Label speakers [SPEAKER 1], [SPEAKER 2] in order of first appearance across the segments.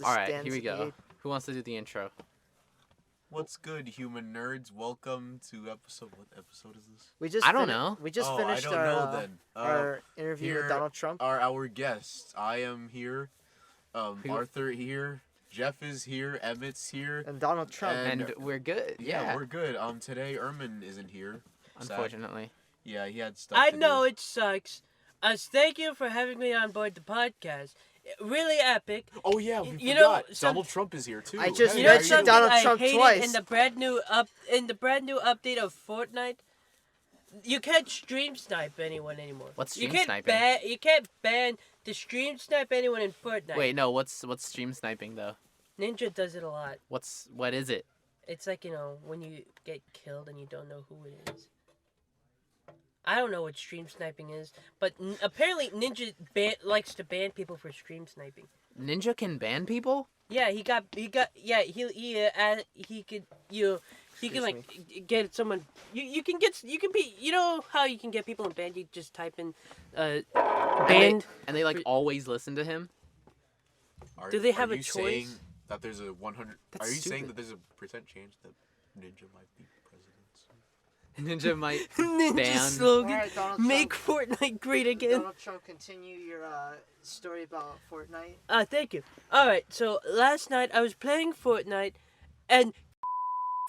[SPEAKER 1] All right, here we go. Who wants to do the intro?
[SPEAKER 2] What's good, human nerds? Welcome to episode. What episode is this?
[SPEAKER 1] I don't know.
[SPEAKER 3] We just
[SPEAKER 2] I
[SPEAKER 3] finished
[SPEAKER 2] don't know then.
[SPEAKER 3] our interview
[SPEAKER 2] Here
[SPEAKER 3] with Donald Trump.
[SPEAKER 2] are our guests. I am here. Arthur here. Jeff is here. Emmett's here.
[SPEAKER 3] And Donald Trump.
[SPEAKER 1] And we're good. Yeah,
[SPEAKER 2] we're good. Today Ermin isn't here.
[SPEAKER 1] unfortunately.
[SPEAKER 2] Yeah, he had stuff.
[SPEAKER 4] I
[SPEAKER 2] to
[SPEAKER 4] know
[SPEAKER 2] do.
[SPEAKER 4] it sucks. Thank you for having me on board the podcast. Really epic.
[SPEAKER 2] Oh yeah, we
[SPEAKER 4] You
[SPEAKER 2] forgot.
[SPEAKER 4] know,
[SPEAKER 2] Donald Trump is here too.
[SPEAKER 3] I just
[SPEAKER 4] You
[SPEAKER 2] Hey,
[SPEAKER 4] know
[SPEAKER 2] how
[SPEAKER 3] mentioned
[SPEAKER 2] you
[SPEAKER 4] something
[SPEAKER 2] doing?
[SPEAKER 3] Donald
[SPEAKER 4] I
[SPEAKER 3] Trump
[SPEAKER 4] hated
[SPEAKER 3] twice.
[SPEAKER 4] in the brand new update of Fortnite? You can't stream snipe anyone anymore.
[SPEAKER 1] What's
[SPEAKER 4] you
[SPEAKER 1] stream
[SPEAKER 4] can't
[SPEAKER 1] sniping?
[SPEAKER 4] You can't ban to stream snipe anyone in Fortnite.
[SPEAKER 1] Wait, no. What's stream sniping though?
[SPEAKER 4] Ninja does it a lot.
[SPEAKER 1] What is it?
[SPEAKER 4] It's like, when you get killed and you don't know who it is. I don't know what stream sniping is, but apparently Ninja likes to ban people for stream sniping.
[SPEAKER 1] Ninja can ban people?
[SPEAKER 4] Yeah, he could get someone. You can be, how you can get people in band. You just type in band.
[SPEAKER 1] And they like always listen to him.
[SPEAKER 4] Do they have
[SPEAKER 2] are
[SPEAKER 4] a
[SPEAKER 2] you
[SPEAKER 4] choice?
[SPEAKER 2] Saying that there's a 100?
[SPEAKER 1] That's
[SPEAKER 2] Are you saying
[SPEAKER 1] stupid.
[SPEAKER 2] that there's a percent chance that Ninja might be president?
[SPEAKER 1] Ninja might
[SPEAKER 4] Ninja
[SPEAKER 1] ban.
[SPEAKER 4] slogan:
[SPEAKER 3] Alright, Donald
[SPEAKER 4] Make
[SPEAKER 3] Trump.
[SPEAKER 4] Fortnite great again.
[SPEAKER 3] Donald Trump, continue your story about Fortnite.
[SPEAKER 4] Thank you. All right, so last night I was playing Fortnite, and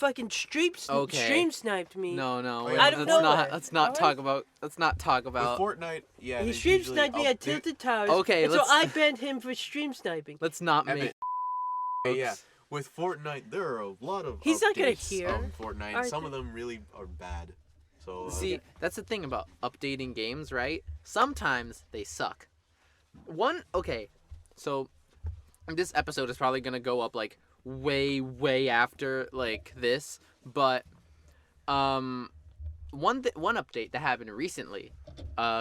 [SPEAKER 4] fucking stream sniped me.
[SPEAKER 1] No.
[SPEAKER 2] Out
[SPEAKER 1] Wait,
[SPEAKER 2] of
[SPEAKER 4] nowhere.
[SPEAKER 1] Let's not
[SPEAKER 4] Alright.
[SPEAKER 1] talk about. Let's not talk
[SPEAKER 2] With
[SPEAKER 1] about.
[SPEAKER 2] Fortnite, yeah.
[SPEAKER 4] He
[SPEAKER 2] there's
[SPEAKER 4] stream
[SPEAKER 2] usually
[SPEAKER 4] sniped me at
[SPEAKER 2] update-
[SPEAKER 4] Tilted Towers.
[SPEAKER 1] Okay,
[SPEAKER 4] and so
[SPEAKER 1] let's-
[SPEAKER 4] I banned him for stream sniping.
[SPEAKER 1] Let's not make.
[SPEAKER 2] Emmett. Yeah, with Fortnite, there are a lot of
[SPEAKER 4] He's not gonna
[SPEAKER 2] updates
[SPEAKER 4] hear.
[SPEAKER 2] of Fortnite, and
[SPEAKER 4] Alright,
[SPEAKER 2] some of them really are bad. So
[SPEAKER 1] See, that's the thing about updating games, right? Sometimes they suck. So this episode is probably gonna go up like way after like this, but one update that happened recently,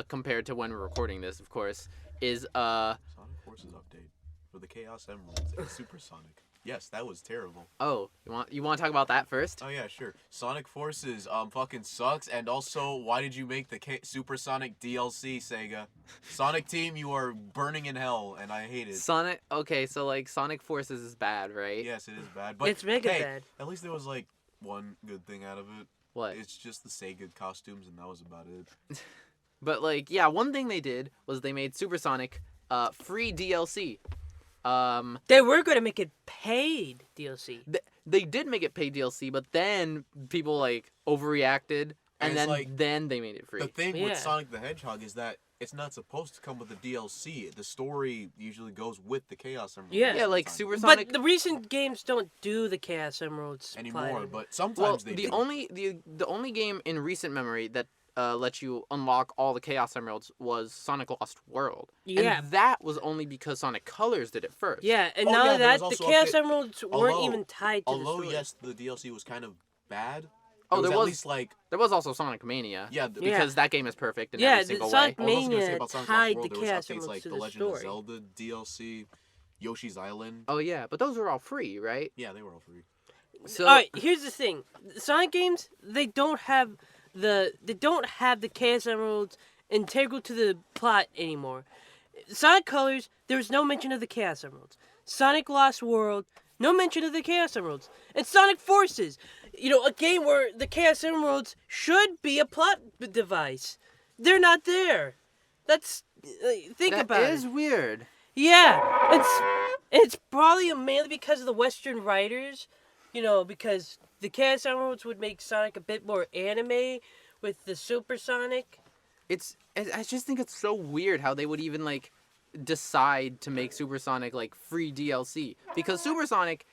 [SPEAKER 1] compared to when we're recording this, of course, is
[SPEAKER 2] Sonic Forces update for the Chaos Emeralds and Supersonic. Yes, that was terrible.
[SPEAKER 1] oh, you want to talk about that first?
[SPEAKER 2] Oh yeah, sure. Sonic Forces fucking sucks, and also, why did you make the Supersonic DLC, Sega? Sonic Team, you are burning in hell, and I hate it.
[SPEAKER 1] Sonic. Okay, so like Sonic Forces is bad, right?
[SPEAKER 2] Yes, it is bad, but
[SPEAKER 4] It's mega
[SPEAKER 2] hey,
[SPEAKER 4] bad.
[SPEAKER 2] at least there was like one good thing out of it.
[SPEAKER 1] What?
[SPEAKER 2] It's just the Sega costumes, and that was about it.
[SPEAKER 1] But like, yeah, one thing they did was they made Supersonic free DLC.
[SPEAKER 4] They were gonna make it paid DLC.
[SPEAKER 1] They did make it pay DLC, but then people like overreacted, and
[SPEAKER 2] it's
[SPEAKER 1] then they made it free.
[SPEAKER 2] The thing
[SPEAKER 4] Yeah.
[SPEAKER 2] with Sonic the Hedgehog is that it's not supposed to come with the DLC. The story usually goes with the Chaos Emerald.
[SPEAKER 4] Yeah.
[SPEAKER 2] most
[SPEAKER 1] Yeah,
[SPEAKER 2] of the
[SPEAKER 1] like
[SPEAKER 2] time.
[SPEAKER 1] Supersonic.
[SPEAKER 4] But the recent games don't do the Chaos Emeralds
[SPEAKER 2] anymore, but
[SPEAKER 1] Well,
[SPEAKER 2] sometimes they
[SPEAKER 1] the
[SPEAKER 2] do.
[SPEAKER 1] only game in recent memory that lets you unlock all the Chaos Emeralds was Sonic Lost World.
[SPEAKER 4] Yeah.
[SPEAKER 1] And that was only because Sonic Colors did it first.
[SPEAKER 4] Yeah, and
[SPEAKER 2] Oh,
[SPEAKER 4] not
[SPEAKER 2] yeah,
[SPEAKER 4] only
[SPEAKER 2] there
[SPEAKER 4] that,
[SPEAKER 2] was
[SPEAKER 4] the
[SPEAKER 2] also
[SPEAKER 4] Chaos
[SPEAKER 2] update-
[SPEAKER 4] Emeralds weren't
[SPEAKER 2] although-
[SPEAKER 4] even tied to the
[SPEAKER 2] Although
[SPEAKER 4] story.
[SPEAKER 2] yes, the DLC was kind of bad.
[SPEAKER 1] Oh,
[SPEAKER 2] it was
[SPEAKER 1] there
[SPEAKER 2] at
[SPEAKER 1] was-
[SPEAKER 2] least like
[SPEAKER 1] There was also Sonic Mania.
[SPEAKER 2] yeah.
[SPEAKER 1] Because that game is perfect in
[SPEAKER 4] Yeah,
[SPEAKER 1] every
[SPEAKER 4] the
[SPEAKER 1] single
[SPEAKER 4] Sonic
[SPEAKER 1] way.
[SPEAKER 2] I was also gonna say
[SPEAKER 4] Mania
[SPEAKER 2] about Sonic
[SPEAKER 4] tied
[SPEAKER 2] Lost World,
[SPEAKER 4] the
[SPEAKER 2] there was
[SPEAKER 4] Chaos
[SPEAKER 2] updates
[SPEAKER 4] Emeralds
[SPEAKER 2] like
[SPEAKER 4] to
[SPEAKER 2] the
[SPEAKER 4] the
[SPEAKER 2] Legend of
[SPEAKER 4] story.
[SPEAKER 2] Zelda DLC, Yoshi's Island.
[SPEAKER 1] Oh yeah, but those were all free, right?
[SPEAKER 2] Yeah, they were all free.
[SPEAKER 1] So
[SPEAKER 4] All right, here's the thing: Sonic games they don't have the Chaos Emeralds integral to the plot anymore. Sonic Colors, there was no mention of the Chaos Emeralds. Sonic Lost World, no mention of the Chaos Emeralds. And Sonic Forces, a game where the Chaos Emeralds should be a plot device. They're not there. That's think about
[SPEAKER 1] That is
[SPEAKER 4] it.
[SPEAKER 1] weird.
[SPEAKER 4] Yeah, it's probably mainly because of the Western writers, because the Chaos Emeralds would make Sonic a bit more anime with the Supersonic.
[SPEAKER 1] I just think it's so weird how they would even like decide to make Supersonic like free DLC because Supersonic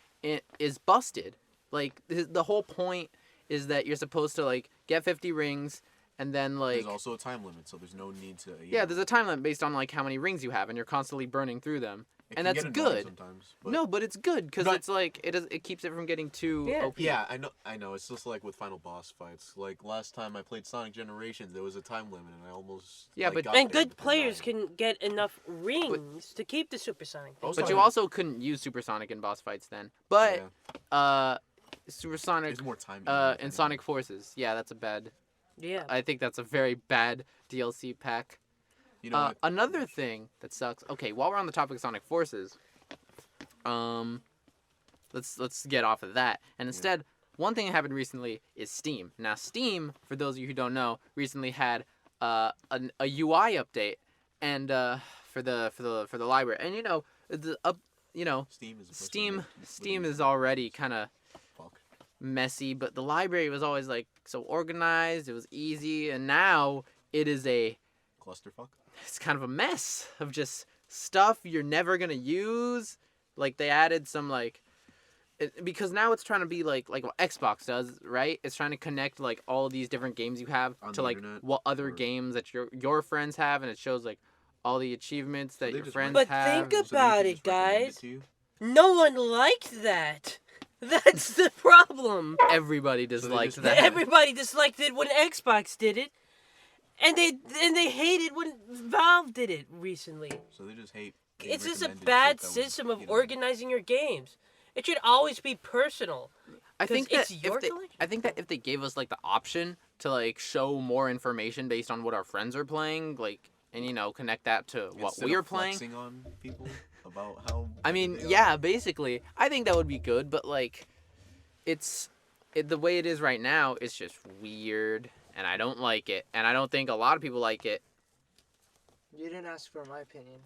[SPEAKER 1] is busted. Like the whole point is that you're supposed to like get 50 rings and then like
[SPEAKER 2] There's also a time limit, so there's no need to.
[SPEAKER 1] yeah, there's a time limit based on like how many rings you have and you're constantly burning through them.
[SPEAKER 2] It
[SPEAKER 1] And
[SPEAKER 2] can
[SPEAKER 1] that's
[SPEAKER 2] get annoying
[SPEAKER 1] good.
[SPEAKER 2] Sometimes, but
[SPEAKER 1] No, but it's good because
[SPEAKER 2] But-
[SPEAKER 1] it's like it keeps it from getting too
[SPEAKER 4] Yeah.
[SPEAKER 1] OP.
[SPEAKER 2] Yeah, I know. It's just like with final boss fights. Like last time I played Sonic Generations, there was a time limit, and I almost
[SPEAKER 1] Yeah,
[SPEAKER 2] like,
[SPEAKER 1] but-
[SPEAKER 2] got
[SPEAKER 4] And
[SPEAKER 2] there,
[SPEAKER 4] good
[SPEAKER 2] but then
[SPEAKER 4] players
[SPEAKER 2] died.
[SPEAKER 4] can get enough rings to keep the Supersonic. thing.
[SPEAKER 2] Also,
[SPEAKER 1] But you also couldn't use Supersonic in boss fights then. But
[SPEAKER 2] Yeah,
[SPEAKER 1] Supersonic
[SPEAKER 2] there's more time.
[SPEAKER 1] in Sonic Forces. Yeah, that's a bad.
[SPEAKER 4] Yeah.
[SPEAKER 1] I think that's a very bad DLC pack.
[SPEAKER 2] You know,
[SPEAKER 1] Another thing that sucks. Okay, while we're on the topic of Sonic Forces, let's get off of that. And instead, one thing that happened recently is Steam. Now, Steam, for those of you who don't know, recently had a UI update, and for the library. And
[SPEAKER 2] Steam is a person
[SPEAKER 1] Steam is already kind of
[SPEAKER 2] fuck.
[SPEAKER 1] messy, but the library was always like so organized. It was easy, and now it is
[SPEAKER 2] Clusterfuck.
[SPEAKER 1] it's kind of a mess of just stuff you're never gonna use. Like they added some because now it's trying to be like what Xbox does, right? It's trying to connect like all these different games you have
[SPEAKER 2] On
[SPEAKER 1] to
[SPEAKER 2] the
[SPEAKER 1] like
[SPEAKER 2] internet,
[SPEAKER 1] what other
[SPEAKER 2] or-
[SPEAKER 1] games that your friends have, and it shows like all the achievements that
[SPEAKER 2] they
[SPEAKER 1] your
[SPEAKER 2] just
[SPEAKER 1] friends
[SPEAKER 4] But
[SPEAKER 1] have.
[SPEAKER 4] think
[SPEAKER 2] So they
[SPEAKER 4] about
[SPEAKER 2] can
[SPEAKER 4] it,
[SPEAKER 2] just recommend
[SPEAKER 4] guys.
[SPEAKER 2] to you?
[SPEAKER 4] No one liked that. That's the problem.
[SPEAKER 1] Everybody disliked
[SPEAKER 2] just-
[SPEAKER 1] that.
[SPEAKER 4] Everybody disliked it when Xbox did it, and they hated when Valve did it recently.
[SPEAKER 2] So they just hate. being
[SPEAKER 4] It's just a
[SPEAKER 2] recommended
[SPEAKER 4] bad
[SPEAKER 2] shit that would,
[SPEAKER 4] system of
[SPEAKER 2] you know,
[SPEAKER 4] organizing your games. It should always be personal.
[SPEAKER 1] I think
[SPEAKER 4] 'Cause
[SPEAKER 1] that
[SPEAKER 4] it's your collection.
[SPEAKER 1] I think that if they gave us like the option to like show more information based on what our friends are playing, like and connect that to what
[SPEAKER 2] instead
[SPEAKER 1] we're
[SPEAKER 2] of
[SPEAKER 1] playing.
[SPEAKER 2] flexing on people about how.
[SPEAKER 1] I mean,
[SPEAKER 2] they are.
[SPEAKER 1] yeah, basically, I think that would be good, but like, the way it is right now is just weird, and I don't like it, and I don't think a lot of people like it.
[SPEAKER 3] You didn't ask for my opinion.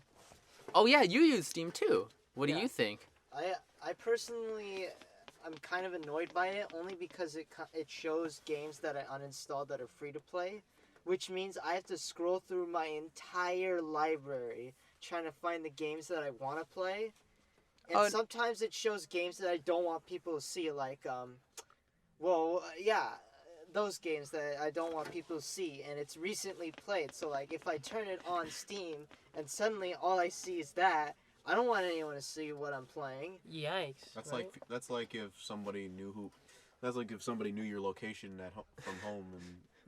[SPEAKER 1] Oh yeah, you use Steam too. What do
[SPEAKER 3] Yeah.
[SPEAKER 1] you think?
[SPEAKER 3] I personally, I'm kind of annoyed by it only because it shows games that I uninstalled that are free to play, which means I have to scroll through my entire library trying to find the games that I want to play. And
[SPEAKER 1] Oh,
[SPEAKER 3] sometimes it shows games that I don't want people to see, like those games that I don't want people to see, and it's recently played. So like if I turn it on Steam and suddenly all I see is that, I don't want anyone to see what I'm playing.
[SPEAKER 4] Yikes.
[SPEAKER 2] That's
[SPEAKER 4] right?
[SPEAKER 2] like if somebody knew who. That's like if somebody knew your location from home,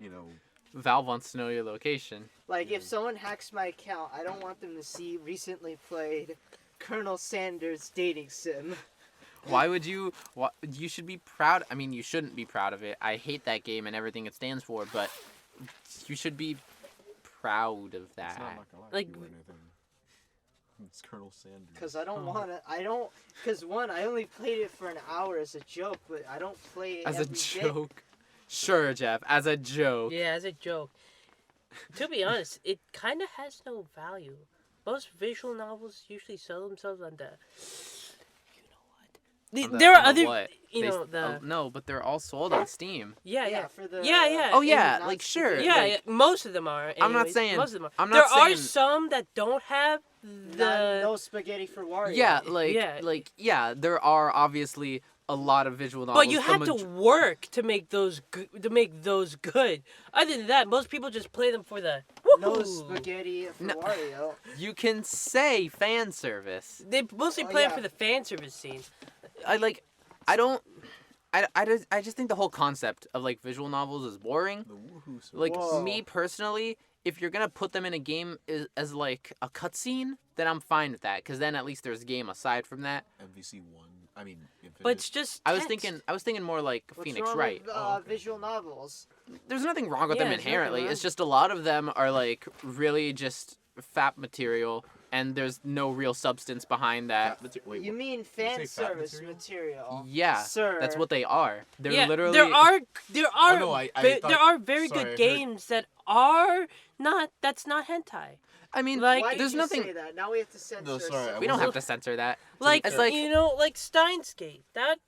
[SPEAKER 2] and
[SPEAKER 1] Valve wants to know your location.
[SPEAKER 3] Like if someone hacks my account, I don't want them to see recently played Colonel Sanders dating sim.
[SPEAKER 1] Why would you? You should be proud. I mean, you shouldn't be proud of it. I hate that game and everything it stands for, but you should be proud of
[SPEAKER 2] it's
[SPEAKER 1] that.
[SPEAKER 2] not like a
[SPEAKER 4] Like-
[SPEAKER 2] or anything. It's Colonel Sanders.
[SPEAKER 3] Cause I don't want to. Cause one, I only played it for an hour as a joke, but I don't play it
[SPEAKER 1] As a
[SPEAKER 3] every day.
[SPEAKER 1] joke. Sure, Jeff. As a joke.
[SPEAKER 4] Yeah, as a joke. To be honest, it kind of has no value. Most visual novels usually sell themselves on the. You know what?
[SPEAKER 1] On the-
[SPEAKER 4] There are
[SPEAKER 1] on the
[SPEAKER 4] other.
[SPEAKER 1] what?
[SPEAKER 4] You
[SPEAKER 1] They-
[SPEAKER 4] know the.
[SPEAKER 1] no, but they're all sold on Steam.
[SPEAKER 4] Yeah.
[SPEAKER 3] For the.
[SPEAKER 4] Yeah.
[SPEAKER 1] Oh
[SPEAKER 4] and
[SPEAKER 1] yeah,
[SPEAKER 3] not
[SPEAKER 1] like sure.
[SPEAKER 4] Yeah,
[SPEAKER 1] like,
[SPEAKER 4] yeah, most of them are.
[SPEAKER 1] I'm not
[SPEAKER 4] anyways.
[SPEAKER 1] saying-
[SPEAKER 4] Most of them are.
[SPEAKER 1] I'm
[SPEAKER 4] there
[SPEAKER 1] not
[SPEAKER 4] are
[SPEAKER 1] saying-
[SPEAKER 4] some that don't have the.
[SPEAKER 3] No spaghetti for Wario.
[SPEAKER 1] Yeah, there are obviously a lot of visual novels.
[SPEAKER 4] But you have to work to make those good. Other than that, most people just play them for the.
[SPEAKER 3] No
[SPEAKER 4] Woohoo!
[SPEAKER 3] spaghetti for
[SPEAKER 1] No.
[SPEAKER 3] Wario.
[SPEAKER 1] You can say fan service.
[SPEAKER 4] They mostly
[SPEAKER 3] Oh,
[SPEAKER 4] play it
[SPEAKER 3] yeah.
[SPEAKER 4] for the fan service scenes.
[SPEAKER 1] I just think the whole concept of like visual novels is boring.
[SPEAKER 2] The woohoo. So
[SPEAKER 1] Like
[SPEAKER 3] Whoa.
[SPEAKER 1] me personally, if you're gonna put them in a game as like a cutscene, then I'm fine with that, because then at least there's a game aside from that.
[SPEAKER 2] MVC 1. I mean, Infinite.
[SPEAKER 4] But it's just.
[SPEAKER 1] I was
[SPEAKER 4] text.
[SPEAKER 1] thinking more like
[SPEAKER 3] What's
[SPEAKER 1] Phoenix
[SPEAKER 3] wrong
[SPEAKER 1] Wright.
[SPEAKER 3] with
[SPEAKER 2] Oh, okay.
[SPEAKER 3] visual novels?
[SPEAKER 1] There's nothing wrong with
[SPEAKER 4] Yeah,
[SPEAKER 1] them
[SPEAKER 4] there's nothing
[SPEAKER 1] inherently.
[SPEAKER 4] wrong.
[SPEAKER 1] It's just a lot of them are like really just fap material, and there's no real substance behind that.
[SPEAKER 2] Wait,
[SPEAKER 3] You
[SPEAKER 2] what?
[SPEAKER 3] mean
[SPEAKER 2] you say
[SPEAKER 3] fan
[SPEAKER 2] fat
[SPEAKER 3] service
[SPEAKER 2] material?
[SPEAKER 3] material?
[SPEAKER 1] Yeah,
[SPEAKER 3] Sir.
[SPEAKER 1] that's what they are. They're
[SPEAKER 4] Yeah,
[SPEAKER 1] literally.
[SPEAKER 4] there are
[SPEAKER 2] Oh, no, I thought-
[SPEAKER 4] there are very
[SPEAKER 2] sorry, I
[SPEAKER 4] good
[SPEAKER 2] heard-
[SPEAKER 4] games that are not. That's not hentai.
[SPEAKER 1] I mean,
[SPEAKER 4] like-
[SPEAKER 3] Why
[SPEAKER 1] there's
[SPEAKER 3] did you
[SPEAKER 1] nothing.
[SPEAKER 3] say that? Now we have to censor.
[SPEAKER 2] No, sorry, I
[SPEAKER 1] We don't
[SPEAKER 2] wasn't-
[SPEAKER 1] have to censor that.
[SPEAKER 4] Like,
[SPEAKER 1] It's like
[SPEAKER 4] you know, like Steins Gate. That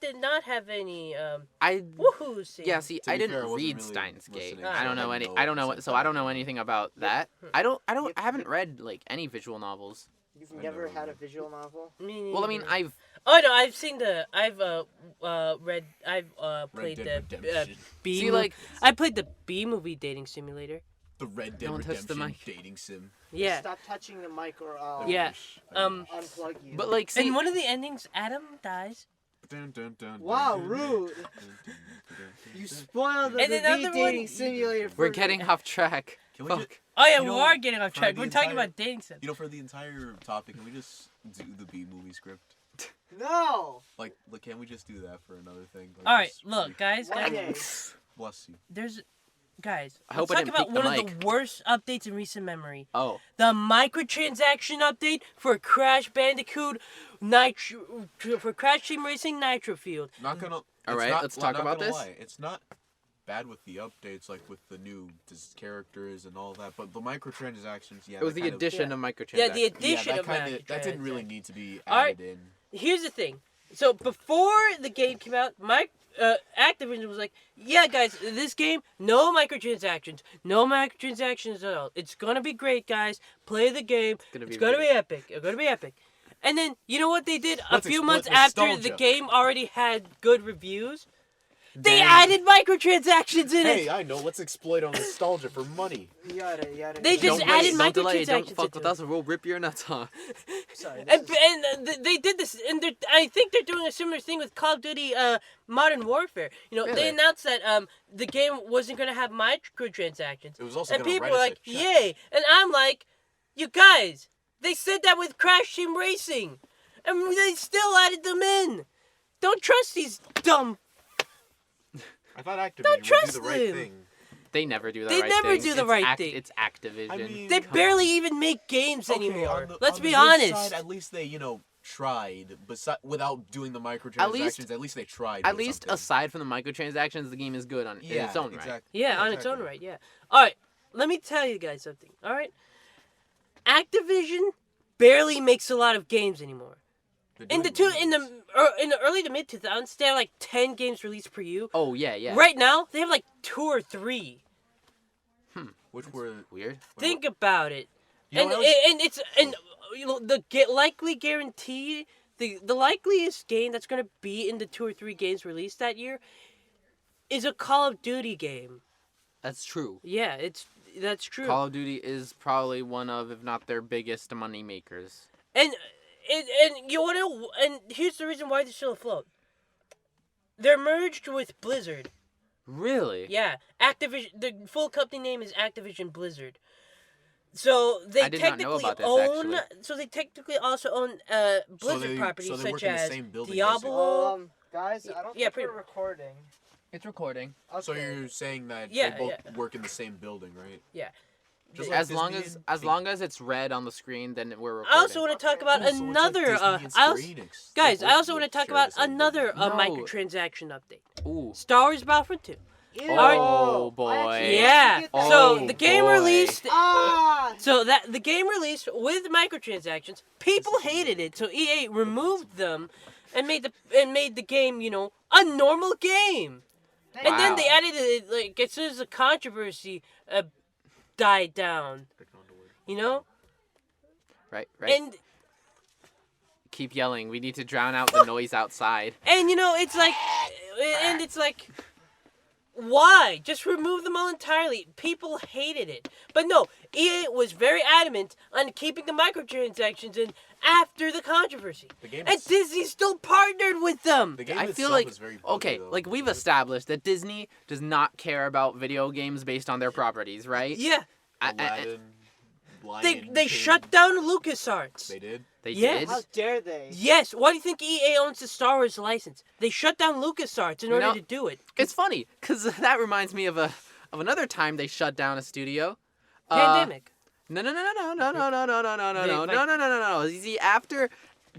[SPEAKER 4] did not have any
[SPEAKER 1] I.
[SPEAKER 4] woohoo scenes.
[SPEAKER 1] Yeah, see,
[SPEAKER 2] To
[SPEAKER 1] I
[SPEAKER 2] be
[SPEAKER 1] didn't
[SPEAKER 2] fair, I wasn't
[SPEAKER 1] read
[SPEAKER 2] really
[SPEAKER 1] Steins Gate.
[SPEAKER 2] listening,
[SPEAKER 4] so
[SPEAKER 1] I don't
[SPEAKER 4] I
[SPEAKER 1] know
[SPEAKER 2] didn't
[SPEAKER 1] any.
[SPEAKER 2] know
[SPEAKER 1] I don't know.
[SPEAKER 2] if
[SPEAKER 1] So I don't know anything about that. I don't.
[SPEAKER 3] Yep.
[SPEAKER 1] I haven't read like any visual novels.
[SPEAKER 3] You've
[SPEAKER 2] I
[SPEAKER 3] never
[SPEAKER 2] never
[SPEAKER 3] had a
[SPEAKER 2] read.
[SPEAKER 3] visual novel?
[SPEAKER 1] Well, I mean,
[SPEAKER 4] neither.
[SPEAKER 1] I've.
[SPEAKER 4] Oh no, I've seen the. I've read. I've
[SPEAKER 2] Red
[SPEAKER 4] played
[SPEAKER 2] Dead
[SPEAKER 4] the
[SPEAKER 2] Redemption.
[SPEAKER 4] B.
[SPEAKER 1] See, like,
[SPEAKER 4] I played the B movie dating simulator.
[SPEAKER 2] The Red Dead
[SPEAKER 1] Don't touch the
[SPEAKER 2] Redemption
[SPEAKER 1] mic.
[SPEAKER 2] dating sim.
[SPEAKER 4] Yeah.
[SPEAKER 3] Stop touching the mic or I'll
[SPEAKER 4] Yeah.
[SPEAKER 3] unplug you.
[SPEAKER 1] But like, see,
[SPEAKER 4] In one of the endings, Adam dies.
[SPEAKER 2] Dun, dun, dun,
[SPEAKER 3] Wow,
[SPEAKER 2] dun, dun,
[SPEAKER 3] rude.
[SPEAKER 2] dun, dun, dun, dun,
[SPEAKER 3] You
[SPEAKER 2] dun.
[SPEAKER 3] spoiled the
[SPEAKER 4] And another
[SPEAKER 3] V dating
[SPEAKER 4] one-
[SPEAKER 3] simulator for
[SPEAKER 1] we're
[SPEAKER 3] me.
[SPEAKER 1] getting off track.
[SPEAKER 2] Can we
[SPEAKER 1] Fuck.
[SPEAKER 2] just,
[SPEAKER 4] Oh yeah,
[SPEAKER 2] You
[SPEAKER 4] we
[SPEAKER 2] know,
[SPEAKER 4] are getting off
[SPEAKER 2] for
[SPEAKER 4] track.
[SPEAKER 2] the
[SPEAKER 4] We're talking
[SPEAKER 2] entire-
[SPEAKER 4] about dating sims.
[SPEAKER 2] for the entire topic, can we just do the B movie script?
[SPEAKER 3] No!
[SPEAKER 2] Like, can we just do that for another thing? Like,
[SPEAKER 4] All right,
[SPEAKER 2] just
[SPEAKER 4] look,
[SPEAKER 2] brief-
[SPEAKER 4] guys.
[SPEAKER 3] One day.
[SPEAKER 2] Bless you.
[SPEAKER 4] There's Guys,
[SPEAKER 1] I hope
[SPEAKER 4] let's
[SPEAKER 1] I
[SPEAKER 4] talk
[SPEAKER 1] didn't
[SPEAKER 4] about
[SPEAKER 1] peek the
[SPEAKER 4] one of
[SPEAKER 1] mic.
[SPEAKER 4] the worst updates in recent memory.
[SPEAKER 1] Oh,
[SPEAKER 4] The microtransaction update for Crash Bandicoot Nitro for Crash Team Racing Nitro Field.
[SPEAKER 2] Not gonna.
[SPEAKER 1] All
[SPEAKER 2] it's
[SPEAKER 1] right,
[SPEAKER 2] not-
[SPEAKER 1] let's
[SPEAKER 2] well,
[SPEAKER 1] talk
[SPEAKER 2] not
[SPEAKER 1] about
[SPEAKER 2] gonna
[SPEAKER 1] this.
[SPEAKER 2] lie, it's not bad with the updates, like with the new characters and all that, but the microtransactions, yeah.
[SPEAKER 1] it was
[SPEAKER 2] that
[SPEAKER 1] the
[SPEAKER 2] kind of-
[SPEAKER 1] addition of
[SPEAKER 4] Yeah,
[SPEAKER 1] microtransactions.
[SPEAKER 4] the addition
[SPEAKER 2] yeah,
[SPEAKER 4] of
[SPEAKER 2] that didn't really
[SPEAKER 4] microtransactions.
[SPEAKER 2] need to be
[SPEAKER 4] All right.
[SPEAKER 2] added in.
[SPEAKER 4] Here's the thing. So before the game came out, Activision was like, "Yeah, guys, this game, no microtransactions at all. It's gonna be great, guys. Play the game. It's gonna be epic. It's gonna be epic." And then you know what they did?
[SPEAKER 2] Let's
[SPEAKER 4] A few
[SPEAKER 2] exploit
[SPEAKER 4] months after the
[SPEAKER 2] nostalgia.
[SPEAKER 4] game already had good reviews, they
[SPEAKER 1] Then-
[SPEAKER 4] added microtransactions in
[SPEAKER 2] Hey,
[SPEAKER 4] it.
[SPEAKER 2] I know. Let's exploit on nostalgia for money.
[SPEAKER 3] Yada.
[SPEAKER 4] They just
[SPEAKER 1] Don't
[SPEAKER 4] added
[SPEAKER 1] wait, don't delay, don't
[SPEAKER 4] microtransactions
[SPEAKER 1] fuck
[SPEAKER 4] into
[SPEAKER 1] with
[SPEAKER 4] it.
[SPEAKER 1] us, or we'll rip your nuts off.
[SPEAKER 3] Sorry.
[SPEAKER 4] They did this, and I think they're doing a similar thing with Call of Duty Modern Warfare. You know,
[SPEAKER 1] Really?
[SPEAKER 4] they announced that the game wasn't going to have microtransactions.
[SPEAKER 2] It was also
[SPEAKER 4] And
[SPEAKER 2] gonna
[SPEAKER 4] people
[SPEAKER 2] write
[SPEAKER 4] were
[SPEAKER 2] us a
[SPEAKER 4] like,
[SPEAKER 2] check.
[SPEAKER 4] yay. And I'm like, you guys, they said that with Crash Team Racing. And they still added them in. Don't trust these dumb...
[SPEAKER 2] I thought Activision
[SPEAKER 4] Don't
[SPEAKER 2] would do
[SPEAKER 4] trust
[SPEAKER 2] the right
[SPEAKER 4] them.
[SPEAKER 2] thing.
[SPEAKER 1] They never do the
[SPEAKER 4] They
[SPEAKER 1] right
[SPEAKER 4] never
[SPEAKER 1] thing.
[SPEAKER 4] do the
[SPEAKER 1] It's
[SPEAKER 4] right thing.
[SPEAKER 1] It's Activision.
[SPEAKER 2] I mean,
[SPEAKER 4] They
[SPEAKER 1] Come
[SPEAKER 4] barely
[SPEAKER 1] on.
[SPEAKER 4] even make games anymore.
[SPEAKER 2] on the,
[SPEAKER 4] Let's
[SPEAKER 2] on
[SPEAKER 4] be
[SPEAKER 2] the good
[SPEAKER 4] honest.
[SPEAKER 2] Side, at least they, tried, without doing the microtransactions. At least they tried.
[SPEAKER 1] At
[SPEAKER 2] with
[SPEAKER 1] least
[SPEAKER 2] something.
[SPEAKER 1] aside from the microtransactions, the game is good in its own right.
[SPEAKER 2] exactly.
[SPEAKER 4] Yeah, on its own right, yeah. Alright, let me tell you guys something, alright? Activision barely makes a lot of games anymore.
[SPEAKER 2] They're
[SPEAKER 4] In the
[SPEAKER 2] doing
[SPEAKER 4] in the
[SPEAKER 2] remakes.
[SPEAKER 4] in the early to mid 2000s, they had like 10 games released per year.
[SPEAKER 1] Oh yeah, yeah.
[SPEAKER 4] Right now, they have like 2 or 3.
[SPEAKER 2] Which were
[SPEAKER 1] Weird.
[SPEAKER 4] Think about it.
[SPEAKER 2] You know
[SPEAKER 4] And
[SPEAKER 2] what else?
[SPEAKER 4] and it's and you know likely guaranteed the likeliest game that's going to be in the 2 or 3 games released that year is a Call of Duty game.
[SPEAKER 1] That's true.
[SPEAKER 4] Yeah, that's true.
[SPEAKER 1] Call of Duty is probably one of, if not their biggest money makers.
[SPEAKER 4] And you want to, and here's the reason why they're still afloat. They're merged with Blizzard.
[SPEAKER 1] Really?
[SPEAKER 4] Yeah, Activision. The full company name is Activision Blizzard. So they
[SPEAKER 1] I did not know
[SPEAKER 4] technically
[SPEAKER 1] about this,
[SPEAKER 4] own.
[SPEAKER 1] actually.
[SPEAKER 4] So they technically also own Blizzard properties
[SPEAKER 2] so they
[SPEAKER 4] such
[SPEAKER 2] work in the
[SPEAKER 4] as
[SPEAKER 2] same building,
[SPEAKER 4] Diablo.
[SPEAKER 3] Guys, I don't
[SPEAKER 4] Yeah,
[SPEAKER 3] think
[SPEAKER 4] pretty
[SPEAKER 3] we're recording.
[SPEAKER 1] It's recording.
[SPEAKER 3] Okay.
[SPEAKER 2] So you're saying that
[SPEAKER 4] Yeah,
[SPEAKER 2] they both
[SPEAKER 4] yeah.
[SPEAKER 2] work in the same building, right?
[SPEAKER 4] Yeah.
[SPEAKER 2] Just like
[SPEAKER 1] As long
[SPEAKER 2] Disney
[SPEAKER 1] as
[SPEAKER 2] and-
[SPEAKER 1] long as it's red on the screen, then we're recording.
[SPEAKER 4] I also want to talk about
[SPEAKER 2] Oh, so it's like
[SPEAKER 4] another.
[SPEAKER 2] Disney and
[SPEAKER 4] I
[SPEAKER 2] Square
[SPEAKER 4] also,
[SPEAKER 2] Enix.
[SPEAKER 4] guys,
[SPEAKER 2] They
[SPEAKER 4] I
[SPEAKER 2] both
[SPEAKER 4] also want to
[SPEAKER 2] work-
[SPEAKER 4] talk
[SPEAKER 2] share
[SPEAKER 4] about
[SPEAKER 2] the same
[SPEAKER 4] another
[SPEAKER 2] building.
[SPEAKER 1] No.
[SPEAKER 4] microtransaction update.
[SPEAKER 1] Ooh.
[SPEAKER 4] Star Wars Battlefront 2.
[SPEAKER 3] Ew.
[SPEAKER 1] Oh, boy.
[SPEAKER 3] I actually
[SPEAKER 4] Yeah.
[SPEAKER 3] have to get that
[SPEAKER 4] So
[SPEAKER 3] game.
[SPEAKER 4] the game
[SPEAKER 1] boy.
[SPEAKER 4] released.
[SPEAKER 3] Ah!
[SPEAKER 4] So that the game released with microtransactions, people hated it. So EA removed them, and made the game, a normal game. And then
[SPEAKER 1] Wow.
[SPEAKER 4] they added it like as soon as the controversy died down,
[SPEAKER 1] Right, right.
[SPEAKER 4] and
[SPEAKER 1] Keep yelling. We need to drown out the noise outside.
[SPEAKER 4] it's like, why? Just remove them all entirely. People hated it. But no, EA was very adamant on keeping the microtransactions in after the controversy.
[SPEAKER 2] The game
[SPEAKER 4] And
[SPEAKER 2] is-
[SPEAKER 4] Disney still partnered with them.
[SPEAKER 2] The game
[SPEAKER 1] I feel
[SPEAKER 2] itself
[SPEAKER 1] like
[SPEAKER 2] is very buggy,
[SPEAKER 1] okay,
[SPEAKER 2] though.
[SPEAKER 1] like we've established that Disney does not care about video games based on their properties, right?
[SPEAKER 4] Yeah,
[SPEAKER 2] Aladdin,
[SPEAKER 4] they
[SPEAKER 2] Lion
[SPEAKER 4] they
[SPEAKER 2] King.
[SPEAKER 4] shut down LucasArts.
[SPEAKER 2] They did.
[SPEAKER 1] They
[SPEAKER 4] Yes.
[SPEAKER 1] did.
[SPEAKER 3] How dare they?
[SPEAKER 4] Yes, why do you think EA owns the Star Wars license? They shut down LucasArts in order
[SPEAKER 1] know,
[SPEAKER 4] to do it.
[SPEAKER 1] It's funny because that reminds me of another time they shut down a studio.
[SPEAKER 4] Pandemic.
[SPEAKER 1] No. You see, after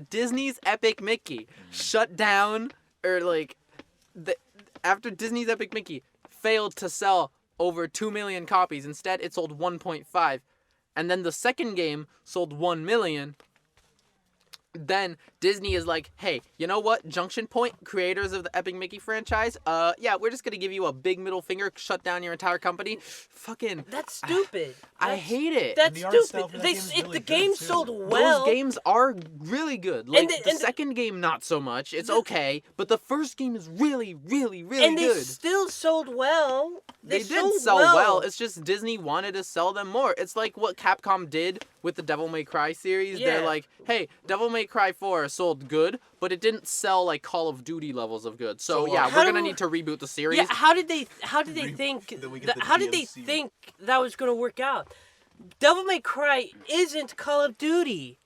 [SPEAKER 1] Disney's Epic Mickey shut down, after Disney's Epic Mickey failed to sell over 2 million copies, instead it sold 1.5, and then the second game sold 1 million. Then Disney is like, hey, you know what? Junction Point, creators of the Epic Mickey franchise, yeah, we're just gonna give you a big middle finger, shut down your entire company. Fucking,
[SPEAKER 4] That's stupid.
[SPEAKER 1] I hate it.
[SPEAKER 4] That's
[SPEAKER 2] the art style
[SPEAKER 4] stupid.
[SPEAKER 2] for that
[SPEAKER 4] They,
[SPEAKER 2] game is
[SPEAKER 4] if
[SPEAKER 2] really
[SPEAKER 4] the
[SPEAKER 2] good,
[SPEAKER 4] game
[SPEAKER 2] too.
[SPEAKER 4] sold well,
[SPEAKER 1] Those games are really good. Like,
[SPEAKER 4] the-
[SPEAKER 1] the
[SPEAKER 4] and the-
[SPEAKER 1] second game, not so much. It's okay, but the first game is really, really, really
[SPEAKER 4] and they
[SPEAKER 1] good.
[SPEAKER 4] still sold well.
[SPEAKER 1] They did
[SPEAKER 4] sold
[SPEAKER 1] sell well. It's just Disney wanted to sell them more. It's like what Capcom did with the Devil May Cry series.
[SPEAKER 4] Yeah.
[SPEAKER 1] They're like, hey, Devil May Cry 4 sold good, but it didn't sell like Call of Duty levels of good. So,
[SPEAKER 2] So,
[SPEAKER 1] yeah,
[SPEAKER 4] how
[SPEAKER 1] we're gonna
[SPEAKER 4] do-
[SPEAKER 1] need to reboot the series.
[SPEAKER 4] Yeah, how did they
[SPEAKER 2] Re-
[SPEAKER 4] think
[SPEAKER 2] then we get the
[SPEAKER 4] how did they
[SPEAKER 2] DLC.
[SPEAKER 4] think that was going to work out? Devil May Cry isn't Call of Duty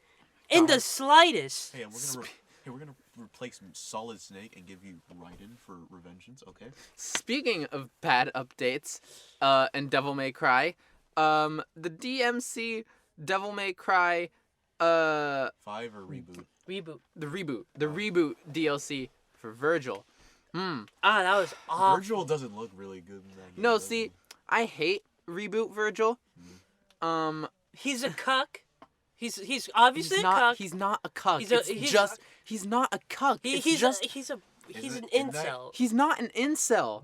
[SPEAKER 4] in the slightest.
[SPEAKER 2] Hey, we're gonna Hey, we're gonna replace Solid Snake and give you Raiden for Revengeance, okay?
[SPEAKER 1] Speaking of bad updates, and Devil May Cry, the DMC Devil May Cry,
[SPEAKER 2] 5 or reboot?
[SPEAKER 4] Reboot.
[SPEAKER 1] the reboot DLC for Virgil.
[SPEAKER 4] Ah, that was awful.
[SPEAKER 2] Virgil doesn't look really good in that game.
[SPEAKER 1] No,
[SPEAKER 2] does
[SPEAKER 1] see,
[SPEAKER 2] he?
[SPEAKER 1] I hate reboot Virgil.
[SPEAKER 4] He's a cuck. He's obviously
[SPEAKER 1] He's
[SPEAKER 4] a
[SPEAKER 1] not.
[SPEAKER 4] cuck.
[SPEAKER 1] He's not a cuck.
[SPEAKER 4] He's a-
[SPEAKER 1] It's
[SPEAKER 4] he's-
[SPEAKER 1] just. He's not a cuck. It's
[SPEAKER 4] He's
[SPEAKER 1] just.
[SPEAKER 4] he's an
[SPEAKER 2] Isn't that-
[SPEAKER 4] incel.
[SPEAKER 1] He's not an incel.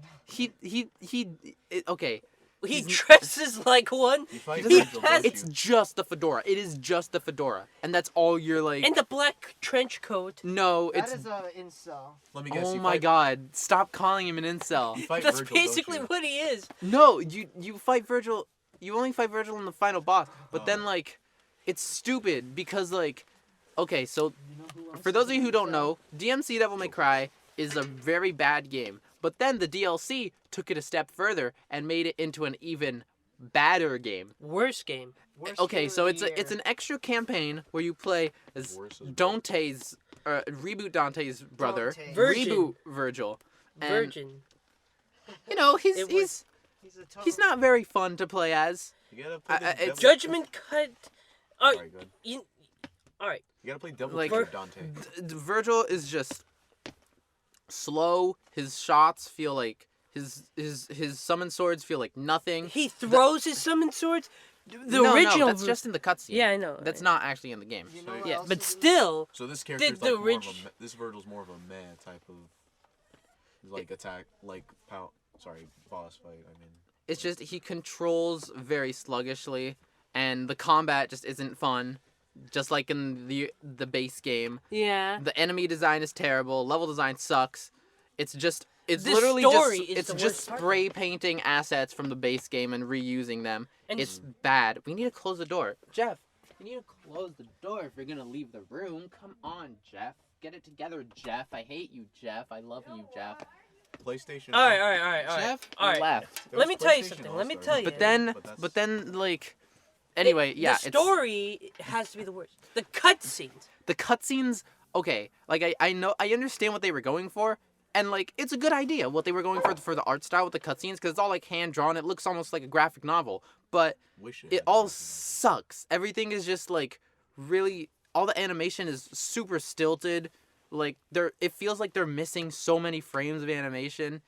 [SPEAKER 1] Okay.
[SPEAKER 4] He dresses like one.
[SPEAKER 2] You fight
[SPEAKER 1] He
[SPEAKER 2] Virgil,
[SPEAKER 4] has-
[SPEAKER 2] don't
[SPEAKER 1] It's
[SPEAKER 2] you?
[SPEAKER 1] just the fedora. It is just the fedora, and that's all you're like.
[SPEAKER 4] And the black trench coat.
[SPEAKER 1] No,
[SPEAKER 3] That
[SPEAKER 1] it's.
[SPEAKER 3] is a incel.
[SPEAKER 2] Let me guess.
[SPEAKER 1] Oh
[SPEAKER 2] you
[SPEAKER 1] my
[SPEAKER 2] fight,
[SPEAKER 1] God! Stop calling him an incel.
[SPEAKER 2] You fight
[SPEAKER 4] That's
[SPEAKER 2] Virgil,
[SPEAKER 4] basically
[SPEAKER 2] don't you?
[SPEAKER 4] what he is.
[SPEAKER 1] No, you fight Virgil. You only fight Virgil in the final boss, but then like, it's stupid because like, okay, so for those of you who don't know, DMC Devil May Cry is a very bad game, but then the DLC took it a step further and made it into an even badder game.
[SPEAKER 4] Worst game.
[SPEAKER 3] Worst
[SPEAKER 1] Okay,
[SPEAKER 3] game
[SPEAKER 1] so
[SPEAKER 3] of the
[SPEAKER 1] it's
[SPEAKER 3] year.
[SPEAKER 1] an extra campaign where you play as
[SPEAKER 2] Worse as well.
[SPEAKER 1] Dante's reboot Dante's brother,
[SPEAKER 3] Dante.
[SPEAKER 4] Virgin.
[SPEAKER 1] reboot Virgil. And,
[SPEAKER 4] Virgin.
[SPEAKER 1] You know, he's
[SPEAKER 4] It
[SPEAKER 1] he's
[SPEAKER 3] He's a total.
[SPEAKER 1] he's not very fun to play as.
[SPEAKER 2] You gotta play the
[SPEAKER 1] it's
[SPEAKER 2] devil...
[SPEAKER 4] Judgment Cut.
[SPEAKER 2] Sorry, go ahead.
[SPEAKER 4] All right.
[SPEAKER 2] You gotta play Devil
[SPEAKER 1] Like-
[SPEAKER 2] Trigger Dante.
[SPEAKER 1] Virgil is just slow. His shots feel like his summon swords feel like nothing.
[SPEAKER 4] He throws his summon swords. The
[SPEAKER 1] no,
[SPEAKER 4] original.
[SPEAKER 1] that's just in the cutscene.
[SPEAKER 4] Yeah, I know.
[SPEAKER 1] That's not actually in the game.
[SPEAKER 3] You know what
[SPEAKER 4] Yeah,
[SPEAKER 3] else
[SPEAKER 4] but
[SPEAKER 3] is in-
[SPEAKER 4] still,
[SPEAKER 2] So this character's
[SPEAKER 4] the
[SPEAKER 2] like more
[SPEAKER 4] rich-
[SPEAKER 2] of a... This Virgil's more of a meh type of... Like, attack... Like, Sorry, boss fight, I mean...
[SPEAKER 1] It's just he controls very sluggishly, and the combat just isn't fun. Just like in the base game,
[SPEAKER 4] yeah.
[SPEAKER 1] the enemy design is terrible. Level design sucks. It's
[SPEAKER 4] The
[SPEAKER 1] literally
[SPEAKER 4] story
[SPEAKER 1] just
[SPEAKER 4] is
[SPEAKER 1] it's
[SPEAKER 4] the
[SPEAKER 1] just
[SPEAKER 4] worst part.
[SPEAKER 1] spray painting assets from the base game and reusing them.
[SPEAKER 4] And
[SPEAKER 1] It's bad. We need to close the door. Jeff, you need to close the door if you're going to leave the room. Come on, Jeff. Get it together, Jeff. I hate you, Jeff. I love you, Jeff.
[SPEAKER 2] PlayStation...
[SPEAKER 4] All right.
[SPEAKER 1] Jeff
[SPEAKER 4] All right.
[SPEAKER 1] left.
[SPEAKER 2] There
[SPEAKER 4] Let
[SPEAKER 2] was
[SPEAKER 4] me tell you
[SPEAKER 2] PlayStation
[SPEAKER 4] something. Let me
[SPEAKER 2] All-Stars.
[SPEAKER 4] tell you.
[SPEAKER 1] But then,
[SPEAKER 2] that's-
[SPEAKER 1] but then, like, anyway, yeah.
[SPEAKER 4] The story has to be the worst. The cutscenes.
[SPEAKER 1] The cutscenes, okay. Like, I know, I understand what they were going for. And, like, it's a good idea what they were going for the art style with the cutscenes. Because it's all, like, hand-drawn. It looks almost like a graphic novel. But
[SPEAKER 2] Wish
[SPEAKER 1] it
[SPEAKER 2] had
[SPEAKER 1] all
[SPEAKER 2] been.
[SPEAKER 1] sucks. Everything is just, like, really... All the animation is super stilted. Like, it feels like they're missing so many frames of animation.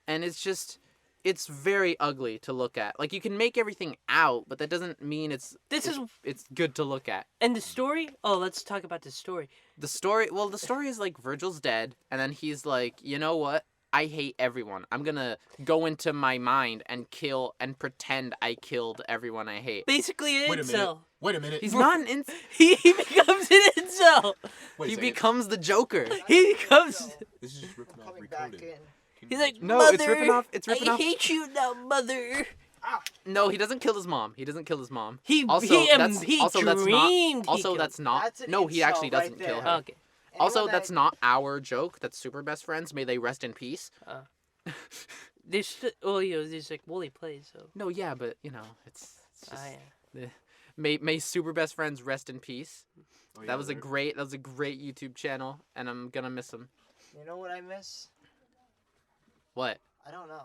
[SPEAKER 1] And it's just... It's very ugly to look at. Like, you can make everything out, but that doesn't mean it's good to look at.
[SPEAKER 4] And the story? Oh, let's talk about the story.
[SPEAKER 1] The story is like Virgil's dead, and then he's like, you know what? I hate everyone. I'm gonna go into my mind and kill and pretend I killed everyone I hate.
[SPEAKER 4] Basically an
[SPEAKER 2] Wait a minute.
[SPEAKER 4] incel.
[SPEAKER 2] Wait a minute.
[SPEAKER 1] He's not an incel.
[SPEAKER 4] He becomes an incel.
[SPEAKER 2] Wait a
[SPEAKER 1] He
[SPEAKER 2] second.
[SPEAKER 1] becomes the Joker.
[SPEAKER 4] He becomes...
[SPEAKER 2] This is just ripping
[SPEAKER 3] I'm
[SPEAKER 2] off
[SPEAKER 3] coming back
[SPEAKER 2] recoding.
[SPEAKER 3] in.
[SPEAKER 4] He's like,
[SPEAKER 1] No,
[SPEAKER 4] Mother,
[SPEAKER 1] it's ripping off- it's ripping
[SPEAKER 4] I
[SPEAKER 1] off-
[SPEAKER 4] hate you now, Mother.
[SPEAKER 1] No, he doesn't kill his mom. He doesn't kill his mom.
[SPEAKER 4] He
[SPEAKER 1] Also,
[SPEAKER 4] he,
[SPEAKER 1] that's
[SPEAKER 4] he
[SPEAKER 1] also that's
[SPEAKER 4] dreamed
[SPEAKER 1] not.
[SPEAKER 4] he
[SPEAKER 1] Also,
[SPEAKER 4] killed.
[SPEAKER 1] that's not.
[SPEAKER 3] That's an
[SPEAKER 1] No, he
[SPEAKER 3] incel
[SPEAKER 1] actually
[SPEAKER 3] right
[SPEAKER 1] doesn't kill
[SPEAKER 3] there.
[SPEAKER 1] her.
[SPEAKER 4] Okay.
[SPEAKER 1] Also,
[SPEAKER 3] Anyone
[SPEAKER 1] that's
[SPEAKER 3] that-
[SPEAKER 1] not our joke. That's super best friends. May they rest in peace.
[SPEAKER 4] There's like Wooly plays, so.
[SPEAKER 1] No, yeah, but you know, it's just,
[SPEAKER 4] Yeah.
[SPEAKER 1] may super best friends rest in peace.
[SPEAKER 2] Oh, yeah,
[SPEAKER 1] That was a
[SPEAKER 2] they're-
[SPEAKER 1] great YouTube channel, and I'm gonna miss him.
[SPEAKER 3] You know what I miss?
[SPEAKER 1] What?
[SPEAKER 3] I don't know.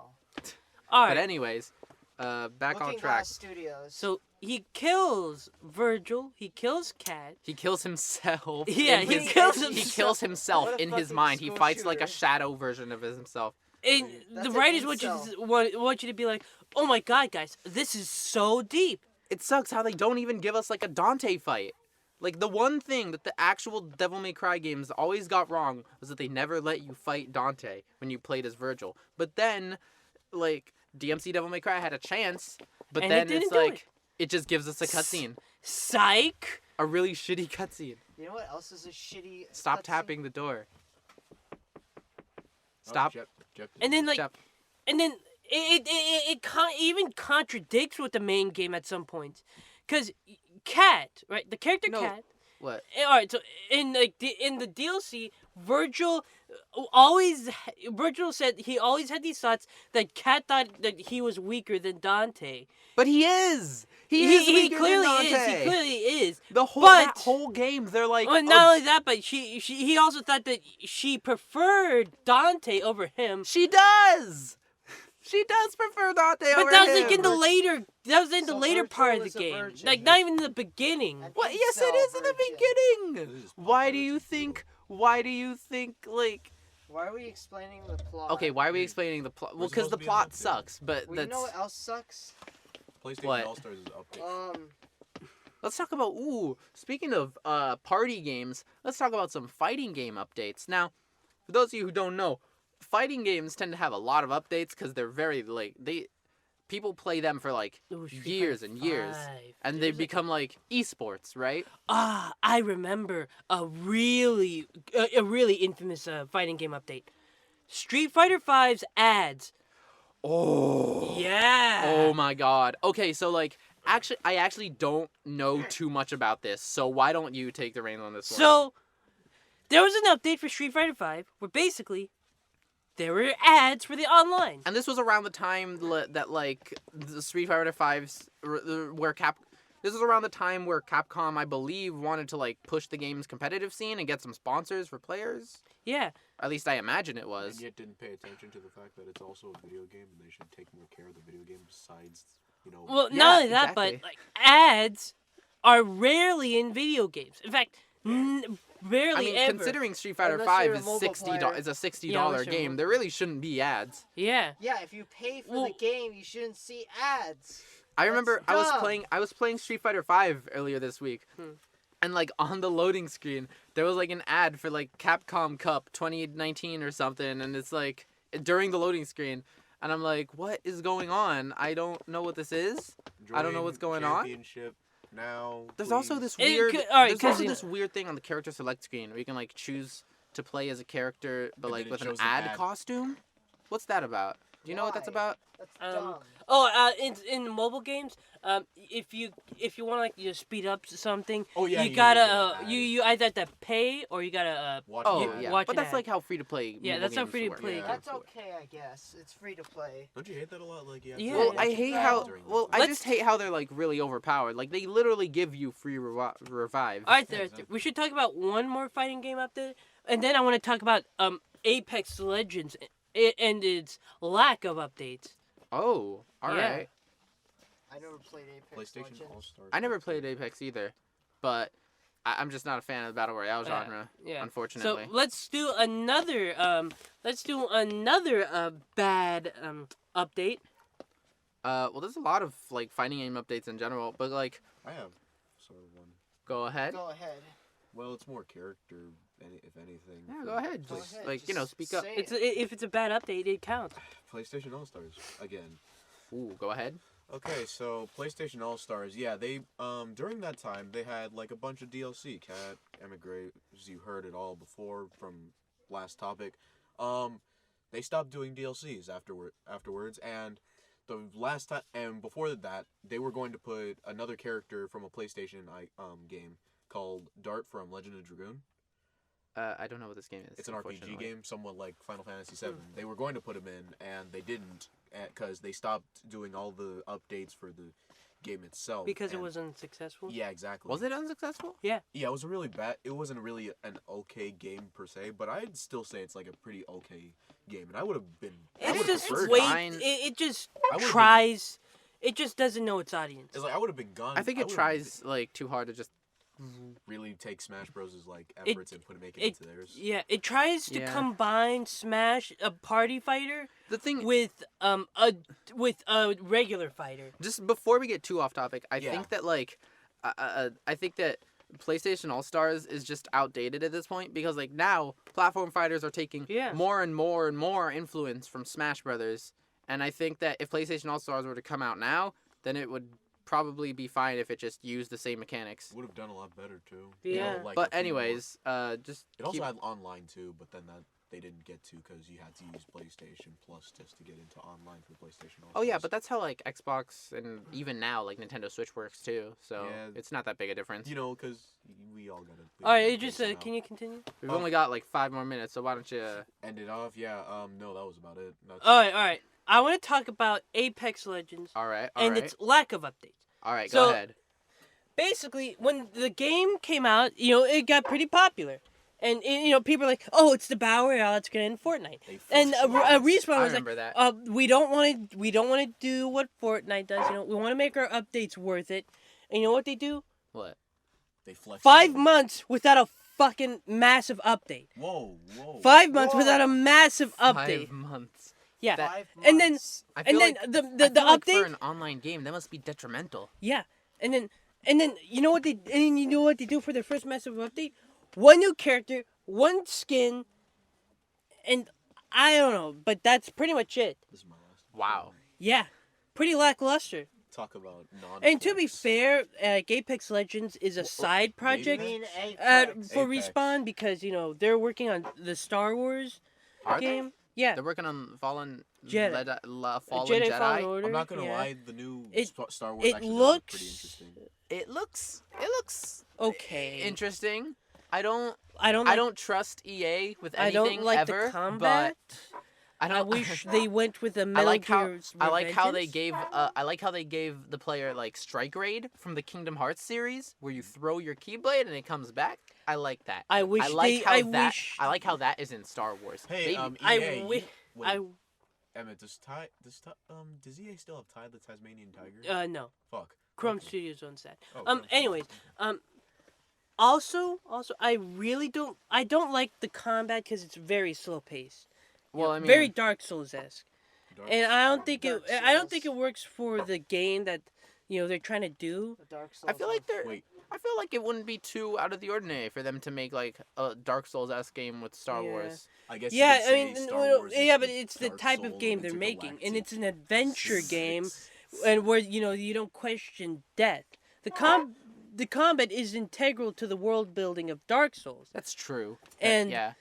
[SPEAKER 4] All
[SPEAKER 1] But
[SPEAKER 4] right.
[SPEAKER 1] anyways, back on
[SPEAKER 3] Looking
[SPEAKER 1] track.
[SPEAKER 3] Glass Studios.
[SPEAKER 4] So he kills Virgil. He kills Cat.
[SPEAKER 1] He kills himself.
[SPEAKER 4] Yeah,
[SPEAKER 1] in
[SPEAKER 4] he
[SPEAKER 1] his-
[SPEAKER 4] kills
[SPEAKER 1] He
[SPEAKER 4] himself.
[SPEAKER 1] kills himself
[SPEAKER 3] What a
[SPEAKER 1] in his
[SPEAKER 3] fucking
[SPEAKER 1] mind. He
[SPEAKER 3] school
[SPEAKER 1] fights like a
[SPEAKER 3] shooter.
[SPEAKER 1] shadow version of himself.
[SPEAKER 4] And
[SPEAKER 3] That's
[SPEAKER 4] the
[SPEAKER 3] an
[SPEAKER 4] writers want you to be like, oh my god, guys, this is so deep.
[SPEAKER 1] It sucks how they don't even give us like a Dante fight. Like the one thing that the actual Devil May Cry games always got wrong was that they never let you fight Dante when you played as Virgil. But then, like DMC Devil May Cry had a chance, but
[SPEAKER 4] And it
[SPEAKER 1] then
[SPEAKER 4] didn't
[SPEAKER 1] it's
[SPEAKER 4] do
[SPEAKER 1] like it just gives us a cutscene,
[SPEAKER 4] Psych.
[SPEAKER 1] a really shitty cutscene.
[SPEAKER 3] You know what else is a shitty?
[SPEAKER 1] Stop
[SPEAKER 3] cutscene?
[SPEAKER 1] tapping the door.
[SPEAKER 2] Oh,
[SPEAKER 1] Stop.
[SPEAKER 2] Jeff
[SPEAKER 4] And then like,
[SPEAKER 1] Jeff.
[SPEAKER 4] and then even contradicts with the main game at some point, cause Cat, right? The character
[SPEAKER 1] No.
[SPEAKER 4] Cat
[SPEAKER 1] What?
[SPEAKER 4] All right, so in the DLC, Virgil said he always had these thoughts that Cat thought that he was weaker than Dante.
[SPEAKER 1] But he is. He is weaker
[SPEAKER 4] clearly
[SPEAKER 1] than
[SPEAKER 4] is.
[SPEAKER 1] Dante.
[SPEAKER 4] He clearly is.
[SPEAKER 1] That whole game, they're like.
[SPEAKER 4] Well, not only that, but he also thought that she preferred Dante over him.
[SPEAKER 1] She does. She does prefer Dante over him.
[SPEAKER 4] But that was like in the later. That was in the
[SPEAKER 3] So
[SPEAKER 4] later
[SPEAKER 3] Virgil
[SPEAKER 4] part of
[SPEAKER 3] is
[SPEAKER 4] the
[SPEAKER 3] a
[SPEAKER 4] game.
[SPEAKER 3] virgin.
[SPEAKER 4] Like not even in the beginning.
[SPEAKER 3] And
[SPEAKER 1] What? Yes, it
[SPEAKER 3] incel
[SPEAKER 1] is in the
[SPEAKER 3] virgin.
[SPEAKER 1] beginning.
[SPEAKER 2] This is
[SPEAKER 1] Why
[SPEAKER 2] Papa
[SPEAKER 1] do you
[SPEAKER 2] versus
[SPEAKER 1] think? Why do you think like?
[SPEAKER 3] Why are we explaining the plot?
[SPEAKER 1] Okay, why are we explaining the plot? Well,
[SPEAKER 2] We're
[SPEAKER 1] because
[SPEAKER 2] supposed
[SPEAKER 1] the
[SPEAKER 2] to be
[SPEAKER 1] plot
[SPEAKER 2] an update.
[SPEAKER 1] sucks. But
[SPEAKER 3] Well, you
[SPEAKER 1] that's.
[SPEAKER 3] know what else sucks?
[SPEAKER 2] PlayStation
[SPEAKER 1] What?
[SPEAKER 2] All Stars is update.
[SPEAKER 1] Let's talk about. Speaking of party games, let's talk about some fighting game updates. Now, for those of you who don't know, fighting games tend to have a lot of updates because they're very like people play them for like
[SPEAKER 4] Ooh, Street
[SPEAKER 1] years
[SPEAKER 4] Fighter
[SPEAKER 1] and years,
[SPEAKER 4] 5.
[SPEAKER 1] and they
[SPEAKER 4] There's
[SPEAKER 1] become like esports, right?
[SPEAKER 4] I remember a really infamous fighting game update. Street Fighter V's ads.
[SPEAKER 1] Oh.
[SPEAKER 4] Yeah.
[SPEAKER 1] Oh my god. Okay, so like I actually don't know too much about this, so why don't you take the reins on this one?
[SPEAKER 4] So there was an update for Street Fighter V where basically there were ads for the online.
[SPEAKER 1] And this was around the time that like the Street Fighter 5's this was around the time where Capcom, I believe, wanted to like push the game's competitive scene and get some sponsors for players.
[SPEAKER 4] Yeah.
[SPEAKER 1] At least I imagine it was.
[SPEAKER 2] And yet didn't pay attention to the fact that it's also a video game and they should take more care of the video game besides,
[SPEAKER 4] Well,
[SPEAKER 1] Yeah,
[SPEAKER 4] not only that,
[SPEAKER 1] exactly.
[SPEAKER 4] but like ads are rarely in video games. In fact, rarely
[SPEAKER 1] I mean,
[SPEAKER 4] ever.
[SPEAKER 1] considering Street Fighter
[SPEAKER 3] Unless
[SPEAKER 1] 5
[SPEAKER 3] you're a
[SPEAKER 1] is
[SPEAKER 3] mobile
[SPEAKER 1] $60
[SPEAKER 3] player.
[SPEAKER 1] is a $60
[SPEAKER 4] Yeah, unless you're a
[SPEAKER 1] game,
[SPEAKER 4] mobile-
[SPEAKER 1] there really shouldn't be ads.
[SPEAKER 4] Yeah.
[SPEAKER 3] Yeah, if you pay for
[SPEAKER 4] Well-
[SPEAKER 3] the game, you shouldn't see ads.
[SPEAKER 1] I remember I
[SPEAKER 3] dumb.
[SPEAKER 1] was playing Street Fighter 5 earlier this week. And like on the loading screen, there was like an ad for like Capcom Cup 2019 or something, and it's like during the loading screen, and I'm like, what is going on? I don't know what this is. I don't know what's going on.
[SPEAKER 2] Championship now.
[SPEAKER 1] There's also this
[SPEAKER 4] It
[SPEAKER 1] weird
[SPEAKER 4] could- alright,
[SPEAKER 1] there's
[SPEAKER 4] 'cause
[SPEAKER 1] also
[SPEAKER 4] you
[SPEAKER 1] this weird thing on the character select screen where you can like choose to play as a character but
[SPEAKER 2] And
[SPEAKER 1] like
[SPEAKER 2] then it
[SPEAKER 1] with an
[SPEAKER 2] shows an
[SPEAKER 1] ad
[SPEAKER 2] ad.
[SPEAKER 1] costume. What's that about? Do you know what that's
[SPEAKER 3] Why?
[SPEAKER 1] about?
[SPEAKER 3] That's
[SPEAKER 4] Um,
[SPEAKER 3] dumb.
[SPEAKER 4] In mobile games, if you want to like speed up something,
[SPEAKER 2] Oh yeah.
[SPEAKER 4] you gotta
[SPEAKER 2] get an ad.
[SPEAKER 4] you either have to pay or you gotta
[SPEAKER 2] Watch
[SPEAKER 1] Oh
[SPEAKER 2] the ad.
[SPEAKER 1] yeah,
[SPEAKER 4] watch
[SPEAKER 1] but
[SPEAKER 4] an
[SPEAKER 1] that's
[SPEAKER 4] ad.
[SPEAKER 1] like how free to play.
[SPEAKER 4] Yeah,
[SPEAKER 1] mobile
[SPEAKER 4] that's how
[SPEAKER 1] games
[SPEAKER 4] free to
[SPEAKER 1] work.
[SPEAKER 4] play.
[SPEAKER 2] Yeah.
[SPEAKER 3] That's okay, I guess. It's free to play.
[SPEAKER 2] Don't you hate that a lot? Like yeah.
[SPEAKER 4] Yeah,
[SPEAKER 1] Well,
[SPEAKER 4] yeah.
[SPEAKER 1] I hate how. Well, I
[SPEAKER 4] Let's-
[SPEAKER 1] just hate how they're like really overpowered. Like they literally give you free revive.
[SPEAKER 4] All right,
[SPEAKER 2] Yeah,
[SPEAKER 4] there.
[SPEAKER 2] exactly.
[SPEAKER 4] We should talk about one more fighting game update, and then I want to talk about Apex Legends and its lack of updates.
[SPEAKER 1] Oh, all
[SPEAKER 4] Yeah.
[SPEAKER 1] right.
[SPEAKER 3] I never played Apex
[SPEAKER 2] PlayStation
[SPEAKER 3] Legends.
[SPEAKER 2] All Stars.
[SPEAKER 1] I never played Apex either, but I'm just not a fan of the battle royale genre.
[SPEAKER 4] Yeah.
[SPEAKER 1] Unfortunately.
[SPEAKER 4] So let's do another bad update.
[SPEAKER 1] Well, there's a lot of like fighting game updates in general, but like,
[SPEAKER 2] I have sort of one.
[SPEAKER 1] go ahead.
[SPEAKER 3] Go ahead.
[SPEAKER 2] Well, it's more character, if anything.
[SPEAKER 1] Yeah,
[SPEAKER 2] for
[SPEAKER 1] go ahead.
[SPEAKER 3] Go
[SPEAKER 1] Just
[SPEAKER 3] ahead,
[SPEAKER 1] like
[SPEAKER 3] just
[SPEAKER 1] speak up.
[SPEAKER 3] say
[SPEAKER 4] It's
[SPEAKER 3] it.
[SPEAKER 4] if it's a bad update, it counts.
[SPEAKER 2] PlayStation All Stars again.
[SPEAKER 1] Ooh, go ahead.
[SPEAKER 2] Okay, so PlayStation All Stars, yeah, they during that time they had like a bunch of DLC. Cat, Emigrate, as you heard it all before from last topic. They stopped doing DLCs afterwards, and the last time and before that they were going to put another character from a PlayStation game called Dart from Legend of Dragoon.
[SPEAKER 1] I don't know what this game is.
[SPEAKER 2] It's an RPG
[SPEAKER 1] unfortunately.
[SPEAKER 2] game, somewhat like Final Fantasy VII. They were going to put him in, and they didn't, because they stopped doing all the updates for the game itself.
[SPEAKER 4] Because it
[SPEAKER 2] and-
[SPEAKER 4] wasn't successful.
[SPEAKER 2] Yeah, exactly.
[SPEAKER 1] Was it unsuccessful?
[SPEAKER 2] Yeah, it was a really bad. It wasn't really an okay game per se, but I'd still say it's like a pretty okay game, and I would have been. I
[SPEAKER 4] It's
[SPEAKER 2] would've
[SPEAKER 4] just
[SPEAKER 2] preferred
[SPEAKER 4] wait.
[SPEAKER 1] fine.
[SPEAKER 4] It just
[SPEAKER 2] I would've been-
[SPEAKER 4] tries. It just doesn't know its audience.
[SPEAKER 2] It's like I would have been gone.
[SPEAKER 1] I think it
[SPEAKER 2] would've
[SPEAKER 1] tries like too hard to just.
[SPEAKER 2] really take Smash Bros.'s like efforts and make it into theirs.
[SPEAKER 4] Yeah, it tries to
[SPEAKER 1] Yeah.
[SPEAKER 4] combine Smash, a party fighter,
[SPEAKER 1] The thing,
[SPEAKER 4] with a regular fighter.
[SPEAKER 1] just before we get too off topic, I
[SPEAKER 2] Yeah.
[SPEAKER 1] think that like, I think that PlayStation All Stars is just outdated at this point because like now platform fighters are taking
[SPEAKER 4] Yeah.
[SPEAKER 1] more and more and more influence from Smash Brothers, and I think that if PlayStation All Stars were to come out now, then it would probably be fine if it just used the same mechanics.
[SPEAKER 2] Would have done a lot better too.
[SPEAKER 4] Yeah.
[SPEAKER 2] like,
[SPEAKER 1] But
[SPEAKER 2] a few more-
[SPEAKER 1] anyways, just
[SPEAKER 2] it also
[SPEAKER 1] keep-
[SPEAKER 2] had online too, but then that they didn't get to because you had to use PlayStation Plus just to get into online for PlayStation All
[SPEAKER 1] Oh yeah,
[SPEAKER 2] Stars.
[SPEAKER 1] but that's how like Xbox and even now like Nintendo Switch works too. So
[SPEAKER 2] Yeah.
[SPEAKER 1] it's not that big a difference.
[SPEAKER 2] You know, because we all gotta.
[SPEAKER 4] All right, just can you continue?
[SPEAKER 1] We've
[SPEAKER 2] Oh.
[SPEAKER 1] only got like 5 more minutes, so why don't you?
[SPEAKER 2] end it off? Yeah. No, that was about it. That's,
[SPEAKER 4] All right. I want to talk about Apex Legends
[SPEAKER 1] All right.
[SPEAKER 4] and its lack of updates.
[SPEAKER 1] All right.
[SPEAKER 4] so-
[SPEAKER 1] Go ahead.
[SPEAKER 4] Basically, when the game came out, it got pretty popular. And people are like, "Oh, it's the battle royale. It's gonna end Fortnite."
[SPEAKER 2] they
[SPEAKER 4] And
[SPEAKER 2] forced
[SPEAKER 4] Respawn
[SPEAKER 1] I
[SPEAKER 4] was like,
[SPEAKER 1] remember that.
[SPEAKER 4] we don't want to do what Fortnite does. We want to make our updates worth it. And you know what they do?
[SPEAKER 1] What?
[SPEAKER 2] They flexed
[SPEAKER 4] 5
[SPEAKER 2] it.
[SPEAKER 4] months without a fucking massive update.
[SPEAKER 2] Whoa.
[SPEAKER 4] 5 months
[SPEAKER 3] Whoa.
[SPEAKER 4] without a massive update.
[SPEAKER 1] 5 months.
[SPEAKER 4] Yeah.
[SPEAKER 1] That-
[SPEAKER 3] 5
[SPEAKER 4] and then-
[SPEAKER 3] months.
[SPEAKER 1] I
[SPEAKER 4] And
[SPEAKER 1] feel
[SPEAKER 4] then
[SPEAKER 1] like,
[SPEAKER 4] the
[SPEAKER 1] I
[SPEAKER 4] the
[SPEAKER 1] feel like
[SPEAKER 4] update.
[SPEAKER 1] for an online game that must be detrimental.
[SPEAKER 4] Yeah. And then you know what they do for their first massive update? One new character, one skin, and I don't know, but that's pretty much it.
[SPEAKER 2] This is my last.
[SPEAKER 1] Wow.
[SPEAKER 4] Yeah. Pretty lackluster.
[SPEAKER 2] Talk about non.
[SPEAKER 4] And to be fair, Apex Legends is a side
[SPEAKER 3] You
[SPEAKER 4] project
[SPEAKER 3] mean
[SPEAKER 4] uh,
[SPEAKER 3] Apex?
[SPEAKER 4] for
[SPEAKER 2] Apex.
[SPEAKER 4] Respawn because they're working on the Star Wars
[SPEAKER 1] Are they?
[SPEAKER 4] game. Yeah,
[SPEAKER 1] They're working on Fallen
[SPEAKER 4] Jedi.
[SPEAKER 1] Fallen
[SPEAKER 4] Jedi
[SPEAKER 1] Jedi.
[SPEAKER 4] Fallen Order.
[SPEAKER 2] I'm not gonna
[SPEAKER 4] yeah.
[SPEAKER 2] lie. The new
[SPEAKER 4] It-
[SPEAKER 2] Star Wars
[SPEAKER 4] it
[SPEAKER 2] actually does look pretty
[SPEAKER 4] looks-
[SPEAKER 2] interesting.
[SPEAKER 1] It looks
[SPEAKER 4] Okay.
[SPEAKER 1] interesting. I don't
[SPEAKER 4] I don't
[SPEAKER 1] trust EA with
[SPEAKER 4] I
[SPEAKER 1] anything
[SPEAKER 4] don't like
[SPEAKER 1] ever,
[SPEAKER 4] the combat.
[SPEAKER 1] but I don't
[SPEAKER 4] I wish they went with the
[SPEAKER 1] I
[SPEAKER 4] Metal
[SPEAKER 1] like how
[SPEAKER 4] Gear's
[SPEAKER 1] I like how they
[SPEAKER 4] Revengeance.
[SPEAKER 1] gave the player like Strike Raid from the Kingdom Hearts series where you throw your Keyblade and it comes back. I like that.
[SPEAKER 4] I wish
[SPEAKER 1] I like
[SPEAKER 4] they.
[SPEAKER 1] how
[SPEAKER 4] I
[SPEAKER 1] that
[SPEAKER 4] wish.
[SPEAKER 1] I like how that is in Star Wars.
[SPEAKER 2] Hey,
[SPEAKER 1] Maybe-
[SPEAKER 4] I
[SPEAKER 2] EA,
[SPEAKER 4] wi-
[SPEAKER 2] wait,
[SPEAKER 4] I
[SPEAKER 2] Emmett, does EA still have Ty the Tasmanian Tiger?
[SPEAKER 4] no.
[SPEAKER 2] Fuck.
[SPEAKER 4] Chrome
[SPEAKER 2] Okay.
[SPEAKER 4] Studios owns that.
[SPEAKER 2] Oh, Chrome
[SPEAKER 4] Anyways,
[SPEAKER 2] Studios.
[SPEAKER 4] Also, I really don't. I don't like the combat because it's very slow paced.
[SPEAKER 1] well, I mean,
[SPEAKER 4] Very Dark Souls esque,
[SPEAKER 2] Dark
[SPEAKER 4] and I don't think
[SPEAKER 3] Dark
[SPEAKER 4] I don't think it
[SPEAKER 3] Souls.
[SPEAKER 4] works for the game that they're trying to do.
[SPEAKER 3] The Dark Souls
[SPEAKER 1] I feel like they're.
[SPEAKER 2] Wait.
[SPEAKER 1] I feel like it wouldn't be too out of the ordinary for them to make like a Dark Souls esque game with Star
[SPEAKER 4] Yeah.
[SPEAKER 1] Wars.
[SPEAKER 2] I guess.
[SPEAKER 4] Yeah,
[SPEAKER 2] you could
[SPEAKER 4] I mean,
[SPEAKER 2] say Star
[SPEAKER 4] well,
[SPEAKER 2] Wars
[SPEAKER 4] yeah,
[SPEAKER 2] is
[SPEAKER 4] but it's the
[SPEAKER 2] Dark
[SPEAKER 4] type
[SPEAKER 2] Souls
[SPEAKER 4] of game they're making, and
[SPEAKER 2] intergalactic
[SPEAKER 4] it's an adventure game,
[SPEAKER 2] physics.
[SPEAKER 4] and where you don't question death. The combat is integral to the world building of Dark Souls.
[SPEAKER 1] That's true.
[SPEAKER 4] And-
[SPEAKER 1] yeah,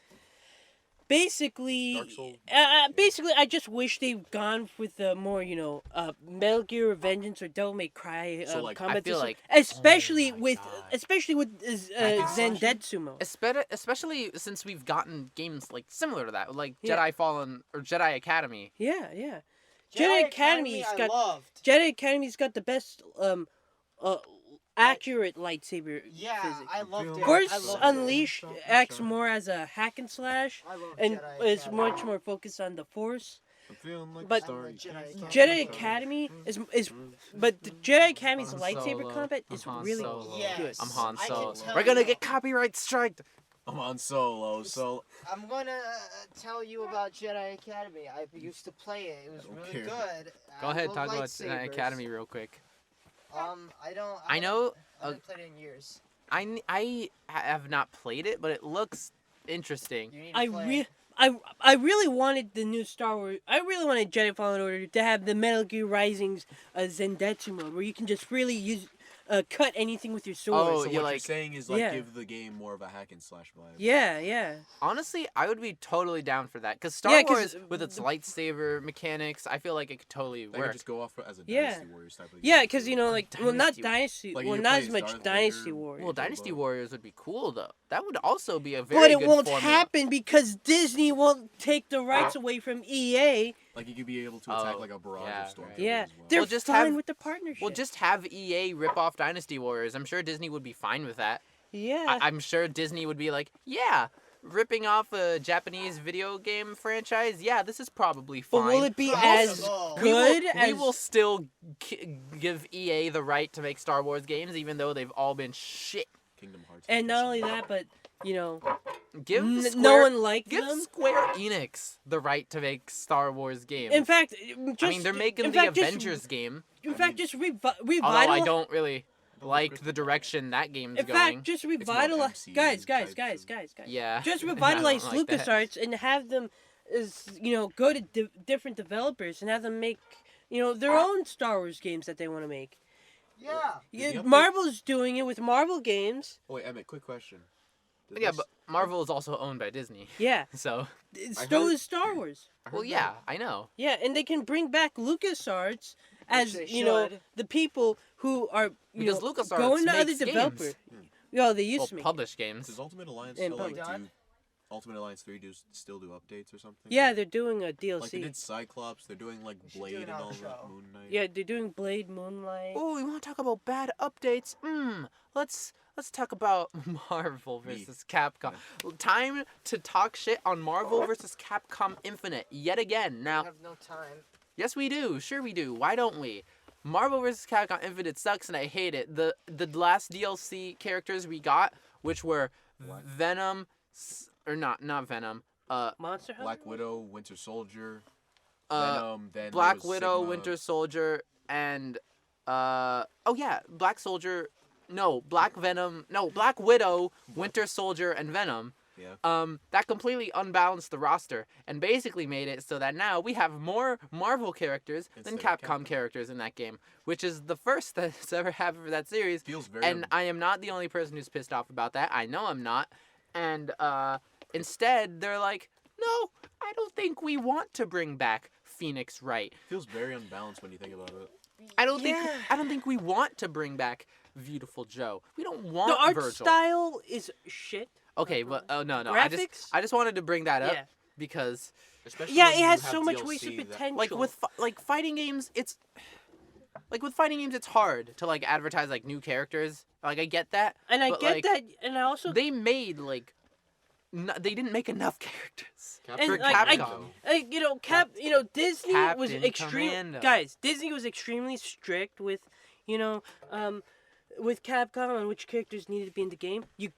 [SPEAKER 4] Basically,
[SPEAKER 2] Dark Souls.
[SPEAKER 4] I just wish they've gone with the more, Metal Gear Revengeance or Devil May Cry
[SPEAKER 2] So, like, I
[SPEAKER 4] combat
[SPEAKER 1] feel
[SPEAKER 4] system,
[SPEAKER 1] like-
[SPEAKER 4] especially
[SPEAKER 2] Oh my
[SPEAKER 4] with
[SPEAKER 2] God.
[SPEAKER 4] especially with
[SPEAKER 2] and slashing?
[SPEAKER 4] Zendetsumo.
[SPEAKER 1] especially since we've gotten games like similar to that, like
[SPEAKER 4] Yeah.
[SPEAKER 1] Jedi Fallen or Jedi Academy.
[SPEAKER 4] Yeah. Jedi Academy's
[SPEAKER 3] I
[SPEAKER 4] got
[SPEAKER 3] loved.
[SPEAKER 4] Jedi Academy's got the best accurate lightsaber
[SPEAKER 3] Yeah,
[SPEAKER 4] physics.
[SPEAKER 3] I loved it.
[SPEAKER 4] Force
[SPEAKER 3] I loved
[SPEAKER 4] Unleashed
[SPEAKER 2] it.
[SPEAKER 4] acts more as a hack and slash,
[SPEAKER 3] I love
[SPEAKER 4] and
[SPEAKER 3] Jedi
[SPEAKER 4] is
[SPEAKER 3] Academy.
[SPEAKER 4] much more focused on the Force.
[SPEAKER 2] I'm feeling like
[SPEAKER 4] But-
[SPEAKER 2] a star.
[SPEAKER 3] I'm a Jedi
[SPEAKER 4] Jedi Academy is but the Jedi Academy's
[SPEAKER 1] Han
[SPEAKER 4] lightsaber
[SPEAKER 1] Solo.
[SPEAKER 4] combat
[SPEAKER 1] I'm
[SPEAKER 4] is
[SPEAKER 1] Han
[SPEAKER 4] really
[SPEAKER 1] Solo.
[SPEAKER 3] Yes.
[SPEAKER 4] good.
[SPEAKER 1] I'm Han
[SPEAKER 3] I can
[SPEAKER 1] Solo.
[SPEAKER 3] tell
[SPEAKER 1] We're gonna
[SPEAKER 3] you.
[SPEAKER 1] get copyright striked.
[SPEAKER 2] I'm on Solo, so
[SPEAKER 3] I'm gonna tell you about Jedi Academy. I used to play it. It was
[SPEAKER 2] don't
[SPEAKER 3] really
[SPEAKER 2] care.
[SPEAKER 3] good.
[SPEAKER 1] Go
[SPEAKER 3] I
[SPEAKER 1] ahead,
[SPEAKER 3] love
[SPEAKER 1] talk about Jedi
[SPEAKER 3] lightsabers.
[SPEAKER 1] Academy real quick.
[SPEAKER 3] I don't.
[SPEAKER 1] I know.
[SPEAKER 3] I haven't played it in years.
[SPEAKER 1] I have not played it, but it looks interesting.
[SPEAKER 3] You need to play it.
[SPEAKER 4] I really wanted the new Star Wars. I really wanted Jedi Fallen Order to have the Metal Gear Rising's Zendetsu mode, where you can just really use cut anything with your sword.
[SPEAKER 1] Oh,
[SPEAKER 2] so
[SPEAKER 1] you
[SPEAKER 2] what you're
[SPEAKER 1] like-
[SPEAKER 2] saying is like
[SPEAKER 4] Yeah.
[SPEAKER 2] give the game more of a hack and slash vibe.
[SPEAKER 4] Yeah.
[SPEAKER 1] Honestly, I would be totally down for that because
[SPEAKER 4] Yeah,
[SPEAKER 1] Star
[SPEAKER 4] 'cause
[SPEAKER 1] Wars with its lightsaber mechanics, I feel like it could totally
[SPEAKER 2] They could
[SPEAKER 1] work.
[SPEAKER 2] just go off as a
[SPEAKER 4] Yeah.
[SPEAKER 2] Dynasty Warriors type of
[SPEAKER 4] Yeah,
[SPEAKER 2] game,
[SPEAKER 4] because
[SPEAKER 2] too.
[SPEAKER 4] not
[SPEAKER 1] Dynasty-
[SPEAKER 4] Dynasty.
[SPEAKER 2] Like,
[SPEAKER 4] well,
[SPEAKER 2] you
[SPEAKER 4] not
[SPEAKER 2] play
[SPEAKER 4] as
[SPEAKER 2] as
[SPEAKER 4] much
[SPEAKER 2] Darth
[SPEAKER 4] Dynasty
[SPEAKER 2] Vader.
[SPEAKER 4] Warriors.
[SPEAKER 1] Well, Dynasty
[SPEAKER 2] but-
[SPEAKER 1] Warriors would be cool though. That would also be a very
[SPEAKER 4] But it
[SPEAKER 1] good
[SPEAKER 4] won't
[SPEAKER 1] formula.
[SPEAKER 4] happen because Disney won't take the rights away from EA.
[SPEAKER 2] Like you could be able to attack
[SPEAKER 1] Oh,
[SPEAKER 2] like a barrage
[SPEAKER 1] yeah,
[SPEAKER 2] of stormtroopers
[SPEAKER 1] right.
[SPEAKER 4] Yeah,
[SPEAKER 2] as well.
[SPEAKER 4] they're
[SPEAKER 1] Well, just
[SPEAKER 4] fine
[SPEAKER 1] have-
[SPEAKER 4] with the partnership.
[SPEAKER 1] Well, just have EA rip off Dynasty Warriors. I'm sure Disney would be fine with that.
[SPEAKER 4] yeah.
[SPEAKER 1] I'm sure Disney would be like, yeah, ripping off a Japanese video game franchise. Yeah, this is probably
[SPEAKER 4] but
[SPEAKER 1] fine.
[SPEAKER 4] will it be
[SPEAKER 3] Possible.
[SPEAKER 4] as
[SPEAKER 1] We will-
[SPEAKER 4] good
[SPEAKER 1] we
[SPEAKER 4] as?
[SPEAKER 1] will still give EA the right to make Star Wars games, even though they've all been shit.
[SPEAKER 2] Kingdom Hearts.
[SPEAKER 4] And not only that, but
[SPEAKER 1] Give
[SPEAKER 4] no
[SPEAKER 1] Square,
[SPEAKER 4] one liked
[SPEAKER 1] give
[SPEAKER 4] them.
[SPEAKER 1] Square Enix the right to make Star Wars games.
[SPEAKER 4] In fact, just
[SPEAKER 1] I mean, they're making
[SPEAKER 4] in
[SPEAKER 1] the
[SPEAKER 4] fact,
[SPEAKER 1] Avengers game.
[SPEAKER 4] In
[SPEAKER 2] I
[SPEAKER 4] fact,
[SPEAKER 2] mean,
[SPEAKER 4] just
[SPEAKER 1] Although I
[SPEAKER 4] revitalize.
[SPEAKER 1] don't really like the direction that game's
[SPEAKER 4] In
[SPEAKER 1] going.
[SPEAKER 4] fact, just
[SPEAKER 2] more
[SPEAKER 4] revitalize.
[SPEAKER 2] MCU
[SPEAKER 4] Guys.
[SPEAKER 2] type of-
[SPEAKER 1] yeah.
[SPEAKER 4] Just
[SPEAKER 1] I don't
[SPEAKER 4] revitalize
[SPEAKER 1] like that.
[SPEAKER 4] LucasArts and have them, go to different developers and have them make, their own Star Wars games that they want to make.
[SPEAKER 3] Yeah.
[SPEAKER 2] Did the update-
[SPEAKER 4] Marvel's doing it with Marvel games.
[SPEAKER 2] Oh wait, Emmett, quick question. Did
[SPEAKER 1] Yeah,
[SPEAKER 2] they
[SPEAKER 1] but Marvel is also owned by Disney.
[SPEAKER 4] Yeah,
[SPEAKER 1] So,
[SPEAKER 2] I
[SPEAKER 4] so
[SPEAKER 2] heard-
[SPEAKER 4] is Star Wars.
[SPEAKER 2] I heard
[SPEAKER 1] well,
[SPEAKER 2] that-
[SPEAKER 1] yeah, I know.
[SPEAKER 4] Yeah, and they can bring back LucasArts as
[SPEAKER 3] they
[SPEAKER 4] you know
[SPEAKER 3] should.
[SPEAKER 4] the people who are
[SPEAKER 1] Because
[SPEAKER 4] know,
[SPEAKER 1] LucasArts
[SPEAKER 4] going to other
[SPEAKER 1] makes
[SPEAKER 4] developers.
[SPEAKER 1] games.
[SPEAKER 4] Yeah, they used
[SPEAKER 1] Well,
[SPEAKER 4] to make.
[SPEAKER 1] publish games.
[SPEAKER 2] Does Ultimate Alliance
[SPEAKER 4] And
[SPEAKER 2] still like
[SPEAKER 3] Done?
[SPEAKER 2] do Ultimate Alliance 3 still do updates or something?
[SPEAKER 4] Yeah, they're doing a DLC.
[SPEAKER 2] Like they did Cyclops, they're doing like
[SPEAKER 3] should do
[SPEAKER 2] Blade
[SPEAKER 3] an
[SPEAKER 2] and all that,
[SPEAKER 3] outro.
[SPEAKER 2] Moon Knight.
[SPEAKER 4] Yeah, they're doing Blade, Moonlight.
[SPEAKER 1] Oh, we want to talk about bad updates. Let's talk about Marvel
[SPEAKER 2] Me.
[SPEAKER 1] versus Capcom. Time to talk shit on Marvel versus Capcom Infinite yet again.
[SPEAKER 3] I
[SPEAKER 1] Now,
[SPEAKER 3] have no time.
[SPEAKER 1] yes, we do. Sure, we do. Why don't we? Marvel vs. Capcom Infinite sucks, and I hate it. The last DLC characters we got, which were Venom, or not Venom.
[SPEAKER 4] Monster Hunter.
[SPEAKER 2] Black Widow, Winter Soldier,
[SPEAKER 1] Uh,
[SPEAKER 2] Venom, then
[SPEAKER 1] Black
[SPEAKER 2] there was
[SPEAKER 1] Widow,
[SPEAKER 2] Sigma.
[SPEAKER 1] Winter Soldier, and oh yeah, Black Soldier. No, Black Venom. No, Black Widow, Winter Soldier, and Venom.
[SPEAKER 2] Yeah.
[SPEAKER 1] That completely unbalanced the roster and basically made it so that now we have more Marvel characters than
[SPEAKER 2] Instead of
[SPEAKER 1] Capcom
[SPEAKER 2] Capcom.
[SPEAKER 1] characters in that game, which is the first that's ever happened for that series.
[SPEAKER 2] Feels very
[SPEAKER 1] And I am not the only person who's pissed off about that. I know I'm not. And instead, they're like, no, I don't think we want to bring back Phoenix Wright.
[SPEAKER 2] feels very unbalanced when you think about it.
[SPEAKER 1] I don't
[SPEAKER 4] Yeah.
[SPEAKER 1] think we want to bring back Beautiful Joe. We don't want
[SPEAKER 4] The art
[SPEAKER 1] Virgil.
[SPEAKER 4] style is shit.
[SPEAKER 1] Okay, but oh no.
[SPEAKER 4] Graphics?
[SPEAKER 1] I just wanted to bring that up
[SPEAKER 4] Yeah.
[SPEAKER 1] because
[SPEAKER 2] Especially
[SPEAKER 4] Yeah,
[SPEAKER 2] when
[SPEAKER 4] it
[SPEAKER 2] you
[SPEAKER 4] has
[SPEAKER 2] have
[SPEAKER 4] so much
[SPEAKER 2] DLC
[SPEAKER 4] wasted
[SPEAKER 2] that-
[SPEAKER 4] potential.
[SPEAKER 1] like with fighting games, it's hard to like advertise like new characters. Like I get that,
[SPEAKER 4] and I
[SPEAKER 1] but,
[SPEAKER 4] get
[SPEAKER 1] like,
[SPEAKER 4] that, and I also
[SPEAKER 1] they made like they didn't make enough characters.
[SPEAKER 4] and
[SPEAKER 1] for
[SPEAKER 4] like,
[SPEAKER 1] Capcom.
[SPEAKER 4] Disney was
[SPEAKER 1] Captain
[SPEAKER 4] extreme.
[SPEAKER 1] Commando.
[SPEAKER 4] Guys, Disney was extremely strict with, with Capcom on which characters needed to be in the game. You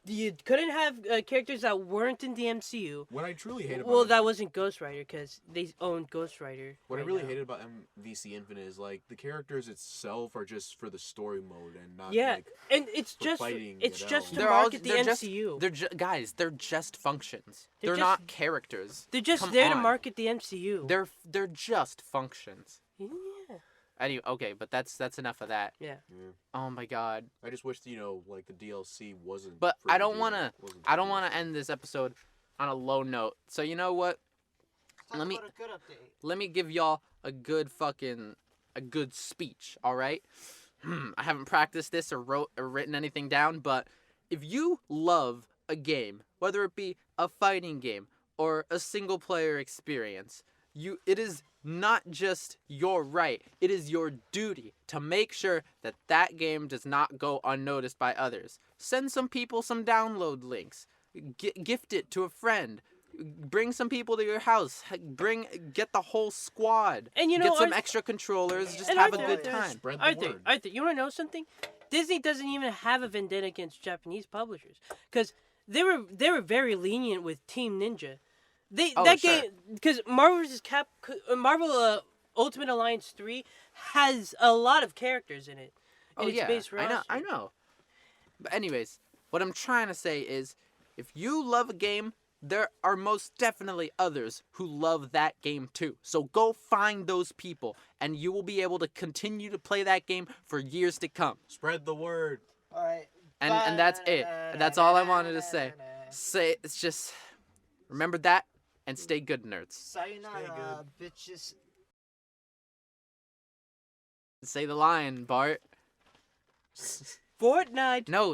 [SPEAKER 4] couldn't have characters that weren't in the MCU.
[SPEAKER 2] What I truly hate about
[SPEAKER 4] Well,
[SPEAKER 2] it-
[SPEAKER 4] that wasn't Ghost Rider because they owned Ghost Rider.
[SPEAKER 2] What I
[SPEAKER 4] right
[SPEAKER 2] really
[SPEAKER 4] now.
[SPEAKER 2] hated about MVC Infinite is like the characters itself are just for the story mode and not
[SPEAKER 4] Yeah,
[SPEAKER 2] like
[SPEAKER 4] and it's
[SPEAKER 2] for
[SPEAKER 4] just
[SPEAKER 2] fighting
[SPEAKER 4] it's
[SPEAKER 2] it
[SPEAKER 4] just
[SPEAKER 2] out.
[SPEAKER 4] to
[SPEAKER 1] They're all
[SPEAKER 4] market the
[SPEAKER 1] they're just
[SPEAKER 4] MCU.
[SPEAKER 1] guys. They're just functions.
[SPEAKER 4] They're
[SPEAKER 1] They're
[SPEAKER 4] just-
[SPEAKER 1] not characters.
[SPEAKER 4] They're just
[SPEAKER 1] Come
[SPEAKER 4] there to
[SPEAKER 1] on.
[SPEAKER 4] market the MCU.
[SPEAKER 1] They're just functions.
[SPEAKER 4] Yeah.
[SPEAKER 1] Anyway, okay, but that's enough of that.
[SPEAKER 4] Yeah.
[SPEAKER 2] Yeah.
[SPEAKER 1] Oh my god.
[SPEAKER 2] I just wish like the DLC wasn't.
[SPEAKER 1] But
[SPEAKER 2] for
[SPEAKER 1] I
[SPEAKER 2] the
[SPEAKER 1] don't
[SPEAKER 2] game,
[SPEAKER 1] wanna-
[SPEAKER 2] wasn't
[SPEAKER 1] I don't
[SPEAKER 2] DLC.
[SPEAKER 1] want to end this episode on a low note. So you know what?
[SPEAKER 3] Talk
[SPEAKER 1] Let me-
[SPEAKER 3] about a good update.
[SPEAKER 1] Let me give y'all a good speech, all right? I haven't practiced this or written anything down, but if you love a game, whether it be a fighting game or a single player experience, it is not just your right, it is your duty to make sure that that game does not go unnoticed by others. Send some people some download links. Gift it to a friend. Bring some people to your house. Get the whole squad.
[SPEAKER 4] And you know,
[SPEAKER 1] get some
[SPEAKER 4] Arthur-
[SPEAKER 1] extra controllers. Just
[SPEAKER 4] and
[SPEAKER 1] have a
[SPEAKER 4] Arthur-
[SPEAKER 1] good time.
[SPEAKER 2] Spread the
[SPEAKER 4] Arthur,
[SPEAKER 2] word.
[SPEAKER 4] Arthur, you want to know something? Disney doesn't even have a vendetta against Japanese publishers because they were very lenient with Team Ninja.
[SPEAKER 1] Oh,
[SPEAKER 4] That
[SPEAKER 1] sure.
[SPEAKER 4] game because Marvel Ultimate Alliance 3 has a lot of characters in it.
[SPEAKER 1] Oh
[SPEAKER 4] in its
[SPEAKER 1] yeah,
[SPEAKER 4] base
[SPEAKER 1] I know.
[SPEAKER 4] roster.
[SPEAKER 1] But anyways, what I'm trying to say is, if you love a game, there are most definitely others who love that game too. So go find those people, and you will be able to continue to play that game for years to come.
[SPEAKER 2] Spread the word.
[SPEAKER 3] All right.
[SPEAKER 1] And that's it. That's all I wanted to say. It's just remember that and stay good, nerds.
[SPEAKER 3] Sayonara, bitches.
[SPEAKER 1] Say the line, Bart.
[SPEAKER 4] Fortnite.
[SPEAKER 1] No.